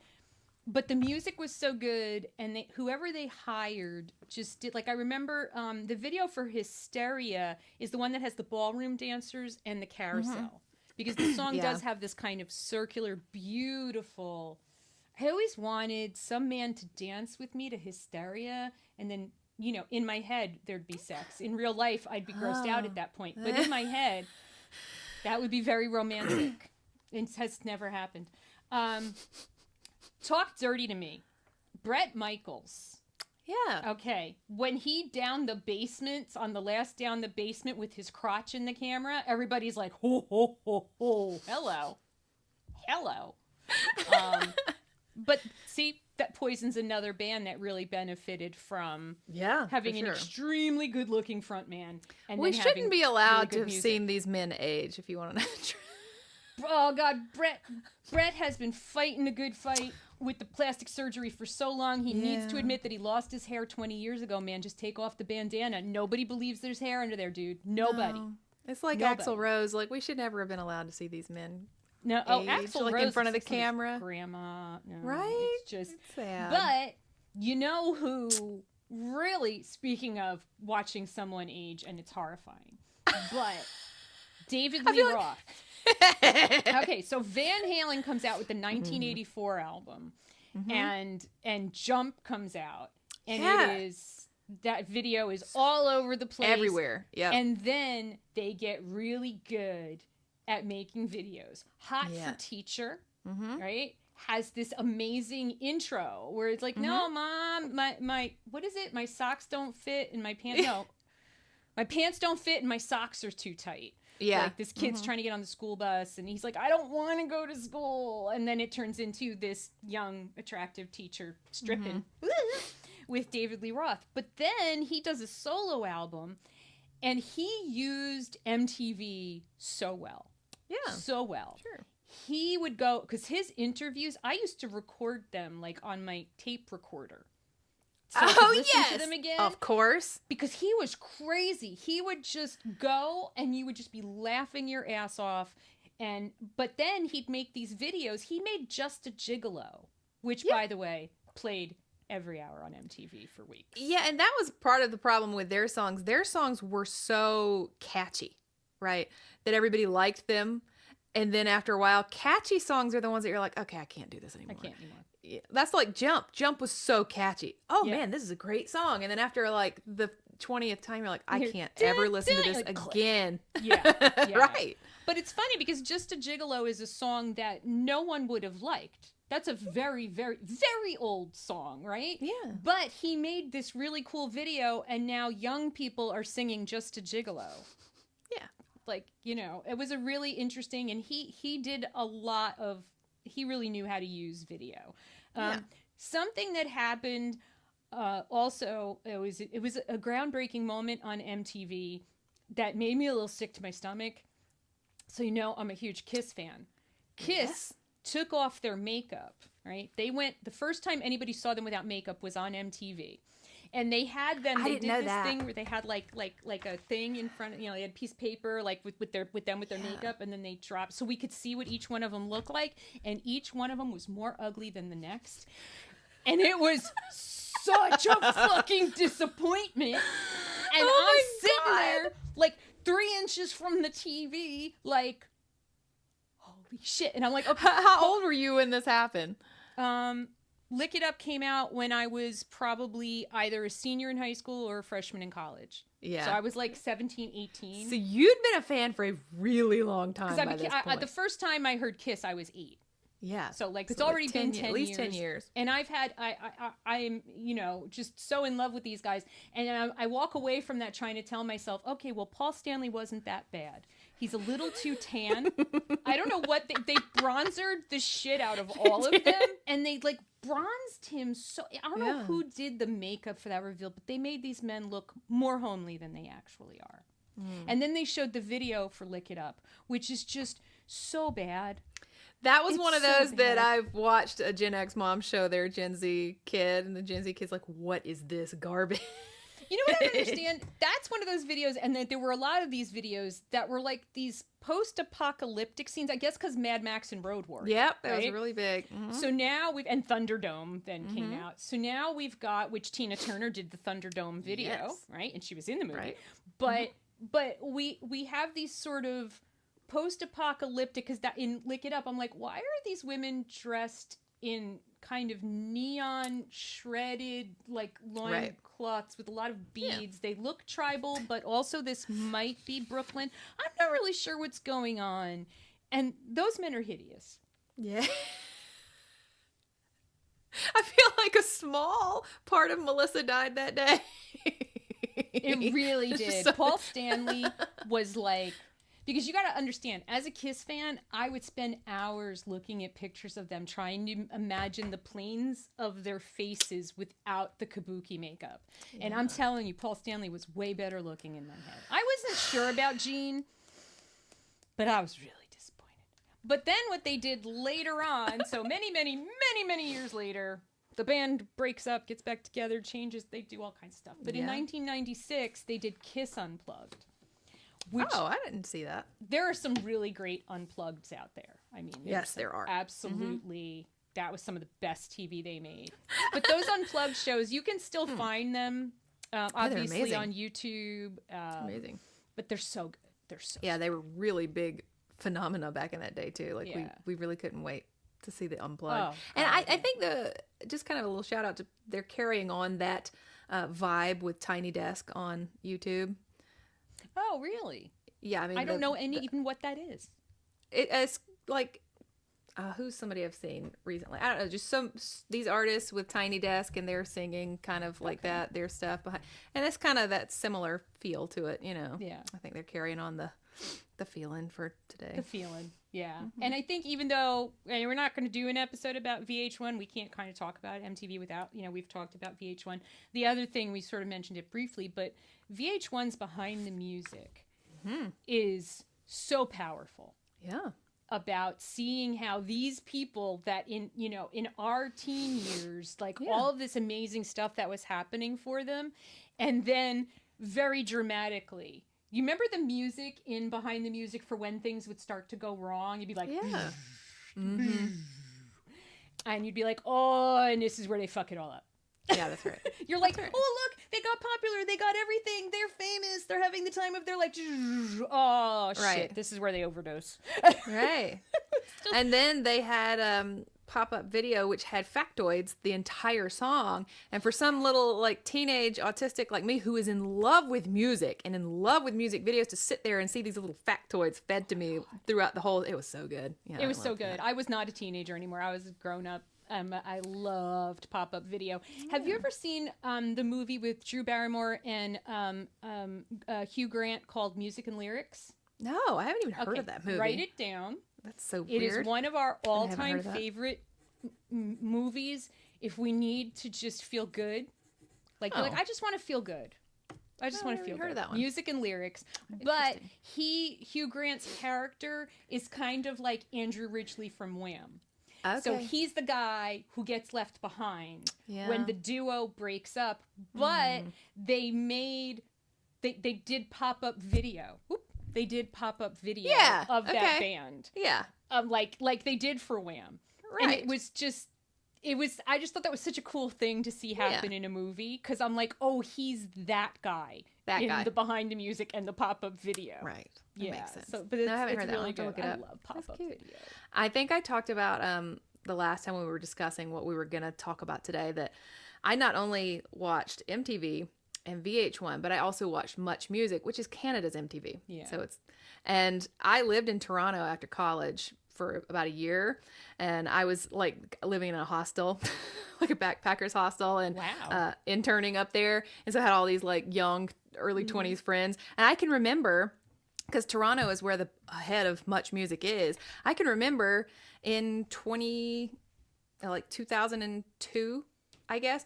but the music was so good, and whoever they hired just did. Like, I remember the video for Hysteria is the one that has the ballroom dancers and the carousel, because the song does have this kind of circular, beautiful. I always wanted some man to dance with me to Hysteria, and then in my head there'd be sex. In real life, I'd be grossed out at that point, but in my head. That would be very romantic. It has never happened. Talk dirty to me. Bret Michaels. Yeah. Okay. When he down the basement, on the last down the basement with his crotch in the camera, everybody's like, ho, ho, ho, ho. Hello. But see, that Poison's another band that really benefited from having an extremely good-looking front man. And we shouldn't be allowed to have seen these men age, if you want to know the truth. Oh, God, Brett has been fighting a good fight with the plastic surgery for so long. He needs to admit that he lost his hair 20 years ago, man. Just take off the bandana. Nobody believes there's hair under there, dude. Nobody. No. It's like Axl Rose. Like, we should never have been allowed to see these men. No, Axl Rose in front of the camera. Grandma. No, right? It's just it's sad. But you know who really, speaking of watching someone age, and it's horrifying, but David Lee Roth. Okay, so Van Halen comes out with the 1984 album, and Jump comes out, and that video is all over the place. Everywhere, yeah. And then they get really good at making videos. Hot for Teacher, right? Has this amazing intro where it's like, no, Mom, my what is it? My socks don't fit and my pants my pants don't fit and my socks are too tight. Yeah. Like this kid's trying to get on the school bus and he's like, I don't want to go to school. And then it turns into this young, attractive teacher stripping with David Lee Roth. But then he does a solo album and he used MTV so well. Yeah. So well. Sure. He would go, because his interviews, I used to record them like on my tape recorder. So I could listen to them again. Of course. Because he was crazy. He would just go and you would just be laughing your ass off. But then he'd make these videos. He made Just a Gigolo, which, by the way, played every hour on MTV for weeks. Yeah, and that was part of the problem with their songs. Their songs were so catchy, right? That everybody liked them. And then after a while, catchy songs are the ones that you're like, okay, I can't do this anymore. I can't anymore. Yeah, that's like Jump. Jump was so catchy. Oh, man, this is a great song. And then after like the 20th time, you're like, I can't ever listen to this again. Yeah. Right. But it's funny because Just a Gigolo is a song that no one would have liked. That's a very, very, very old song, right? Yeah. But he made this really cool video, and now young people are singing Just a Gigolo. Yeah. Like, it was a really interesting, and he did a lot of, he really knew how to use video. Something that happened also, it was a groundbreaking moment on MTV that made me a little sick to my stomach. So, I'm a huge Kiss fan. Kiss took off their makeup, right? They went, the first time anybody saw them without makeup was on MTV. And they had them, they did this thing where they had like a thing in front of, they had a piece of paper like with their makeup, and then they dropped so we could see what each one of them looked like, and each one of them was more ugly than the next. And it was such a fucking disappointment. And I'm sitting there like 3 inches from the TV like, oh holy shit. And I'm like, okay. How old were you when this happened? Lick It Up came out when I was probably either a senior in high school or a freshman in college. Yeah. So I was like 17, 18. So you'd been a fan for a really long time by this point. The first time I heard Kiss, I was 8. Yeah. So like it's already been 10 years. At least 10 years. And I've had, I'm, just so in love with these guys. And I walk away from that trying to tell myself, okay, well, Paul Stanley wasn't that bad. He's a little too tan. I don't know what they bronzered the shit out of all of them. And they like bronzed him. So I don't know who did the makeup for that reveal, but they made these men look more homely than they actually are. And then they showed the video for Lick It Up, which is just so bad. That was one of those that I've watched a Gen X mom show their Gen Z kid, and the Gen Z kid's like, what is this garbage? You know what I don't understand? That's one of those videos, and there were a lot of these videos that were like these post-apocalyptic scenes, I guess because Mad Max and Road Warrior. Yep, that was really big. Mm-hmm. So now and Thunderdome then came out. So now we've got, which Tina Turner did the Thunderdome video, right? And she was in the movie. Right. But we have these sort of post-apocalyptic, because that in Lick It Up, I'm like, why are these women dressed in kind of neon shredded like loincloths with a lot of beads? They look tribal, but also this might be Brooklyn. I'm not really sure what's going on, and those men are hideous. Yeah. I feel like a small part of Melissa died that day. It really did. Paul Stanley was like, because you got to understand, as a Kiss fan, I would spend hours looking at pictures of them trying to imagine the planes of their faces without the kabuki makeup. Yeah. And I'm telling you, Paul Stanley was way better looking in my head. I wasn't sure about Gene, but I was really disappointed. But then what they did later on, so many years later, the band breaks up, gets back together, changes, they do all kinds of stuff. But in 1996, they did Kiss Unplugged. I didn't see that. There are some really great unplugged out there. I mean, yes, there are. Absolutely. That was some of the best TV they made. But those unplugged shows, you can still find them, obviously on YouTube. Amazing. But they're so good. They're so good. They were really big phenomena back in that day, too. Like, we really couldn't wait to see the unplugged. And I think just kind of a little shout out to, they're carrying on that vibe with Tiny Desk on YouTube. Oh, really? Yeah, I mean, I don't know even what that is. It's like, who's somebody I've seen recently? I don't know, just these artists with Tiny Desk, and they're singing kind of like that, their stuff behind, and it's kind of that similar feel to it, you know. Yeah, I think they're carrying on the feeling for today. The feeling, yeah. Mm-hmm. And I think even though we're not going to do an episode about VH1, we can't kind of talk about MTV without, we've talked about VH1. The other thing, we sort of mentioned it briefly, but VH1's Behind the Music is so powerful. Yeah. About seeing how these people that in our teen years, like all of this amazing stuff that was happening for them, and then very dramatically, you remember the music in Behind the Music for when things would start to go wrong? You'd be like, and you'd be like, oh, and this is where they fuck it all up. Yeah, that's right. You're like, oh, look, they got popular. They got everything. They're famous. They're having the time of their life. Oh, shit. This is where they overdose. Right. And then they had pop-up video, which had factoids the entire song. And for some little like teenage autistic like me who is in love with music and in love with music videos, to sit there and see these little factoids fed to me throughout the whole, it was so good. Yeah, it was so good. I was not a teenager anymore. I was grown up. I loved pop-up video. Yeah. Have you ever seen the movie with Drew Barrymore and Hugh Grant called Music and Lyrics? No, I haven't even heard of that movie. Write it down. That's so weird. It is one of our all-time favorite movies if we need to just feel good. Like, I just want to feel good. I just want to feel good. Of that one. Music and Lyrics. But Hugh Grant's character is kind of like Andrew Ridgeley from Wham. Okay. So he's the guy who gets left behind when the duo breaks up. But they did pop-up video. They did pop-up video of that band. Yeah. Like they did for Wham. Right. And it was just, I just thought that was such a cool thing to see happen in a movie. Because I'm like, oh, he's that guy. The Behind the Music and the pop-up video. Right. Yeah, makes sense. So, but it's, No, I haven't it's heard that. I'll really have to good. look it I up. love pop-up That's cute. video. I think I talked about the last time we were discussing what we were going to talk about today, that I not only watched MTV and VH1, but I also watched Much Music, which is Canada's MTV. Yeah. And I lived in Toronto after college for about a year, and I was like living in a hostel, like a backpackers hostel, and Wow. interning up there. And so I had all these like young, early 20s friends. And I can remember, because Toronto is where the head of Much Music is, I can remember in 2002, I guess,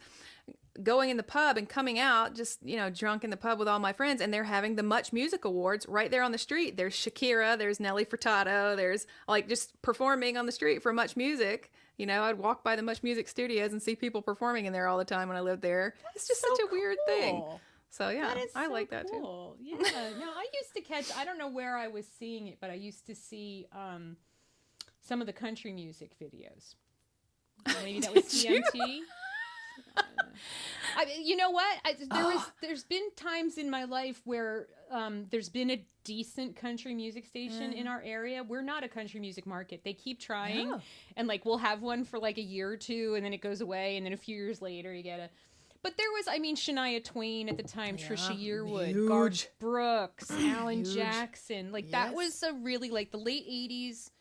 going in the pub and coming out just, drunk in the pub with all my friends, and they're having the Much Music Awards right there on the street. There's Shakira, there's Nelly Furtado, there's like just performing on the street for Much Music. I'd walk by the Much Music studios and see people performing in there all the time when I lived there. It's just such a weird thing. So yeah, I like that too. Yeah, no, I used to catch, I don't know where I was seeing it, but I used to see some of the country music videos. Maybe that was TNT. You know what? There's been times in my life where there's been a decent country music station in our area. We're not a country music market. They keep trying, and like we'll have one for like a year or two, and then it goes away, and then a few years later you get a. But there was, Shania Twain at the time, Trisha Yearwood, Garth Brooks, Alan Jackson. Like that was a really like the late '80s.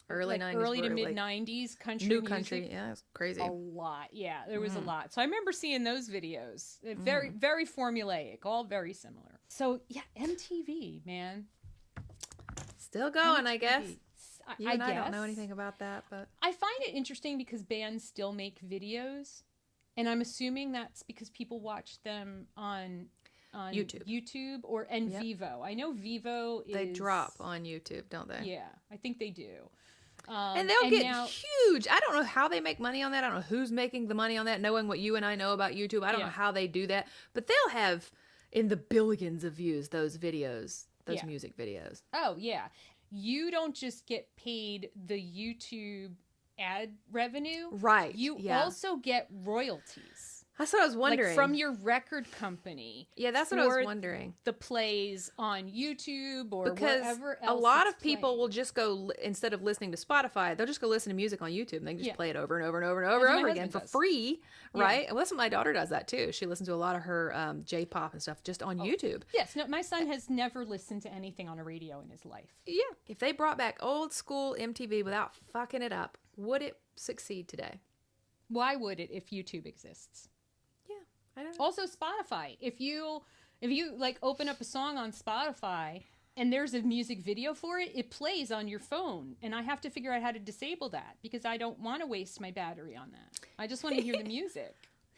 Early 90s, early to mid 90s country new music. Country, yeah, it's crazy. A lot, yeah, there was a lot. So I remember seeing those videos. Very, very formulaic, all very similar. So yeah, MTV, man, still going, MTV. I guess. I don't know anything about that, but I find it interesting because bands still make videos, and I'm assuming that's because people watch them on YouTube or Vivo. I know Vivo is... They drop on YouTube, don't they? Yeah, I think they do. And they'll get huge. I don't know how they make money on that. I don't know who's making the money on that, knowing what you and I know about YouTube. I don't know how they do that. But they'll have in the billions of views, those videos, those music videos. Oh, yeah. You don't just get paid the YouTube ad revenue. Right. You also get royalties. That's what I was wondering. Like from your record company. Yeah, that's what I was wondering. The plays on YouTube or because whatever else. A lot of people will just go, instead of listening to Spotify, they'll just go listen to music on YouTube, and they can just play it over and over and over and over again for free, right? Well, that's what my daughter does that too. She listens to a lot of her J-pop and stuff just on YouTube. Yes, no, my son has never listened to anything on a radio in his life. Yeah. If they brought back old school MTV without fucking it up, would it succeed today? Why would it if YouTube exists? I don't know. Also Spotify. If you like open up a song on Spotify and there's a music video for it, it plays on your phone, and I have to figure out how to disable that because I don't want to waste my battery on that. I just want to hear the music.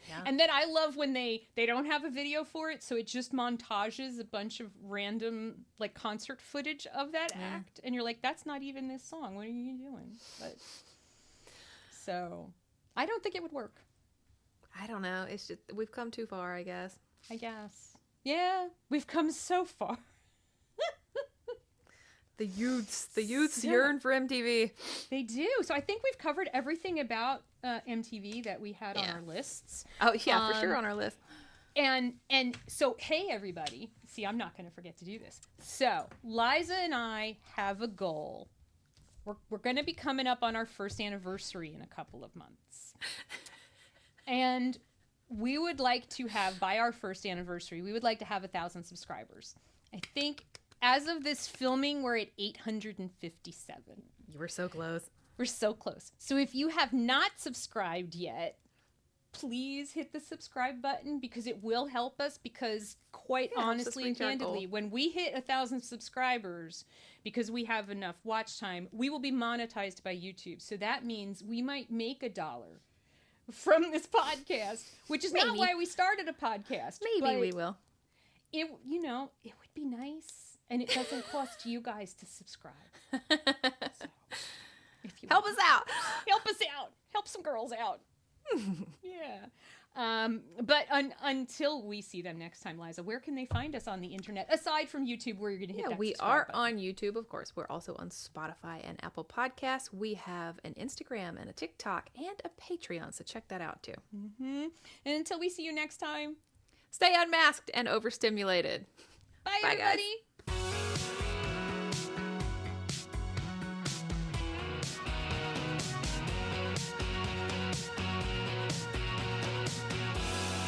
Yeah. And then I love when they don't have a video for it, so it just montages a bunch of random like concert footage of that act, and you're like, that's not even this song. What are you doing? But so I don't think it would work. I don't know. It's just we've come too far, I guess. Yeah, we've come so far. The youths yearn for MTV. They do. So I think we've covered everything about MTV that we had on our lists. Oh yeah, for sure on our list. And so hey everybody, see, I'm not going to forget to do this. So Liza and I have a goal. We're going to be coming up on our first anniversary in a couple of months. And we would like to have, by our first anniversary, we would like to have 1,000 subscribers. I think as of this filming, we're at 857. We're so close. We're so close. So if you have not subscribed yet, please hit the subscribe button because it will help us because quite honestly and candidly, when we hit 1,000 subscribers, because we have enough watch time, we will be monetized by YouTube. So that means we might make $1 from this podcast, which is not why we started a podcast. Maybe we will. It would be nice, and it doesn't cost you guys to subscribe. So, if you help us out, help some girls out. Yeah. But until we see them next time, Liza, where can they find us on the internet aside from YouTube, where you're going to hit that we subscribe are button? on YouTube, of course. We're also on Spotify and Apple Podcasts. We have an Instagram and a TikTok and a Patreon, so check that out too. And until we see you next time, stay unmasked and overstimulated. Bye everybody. Guys.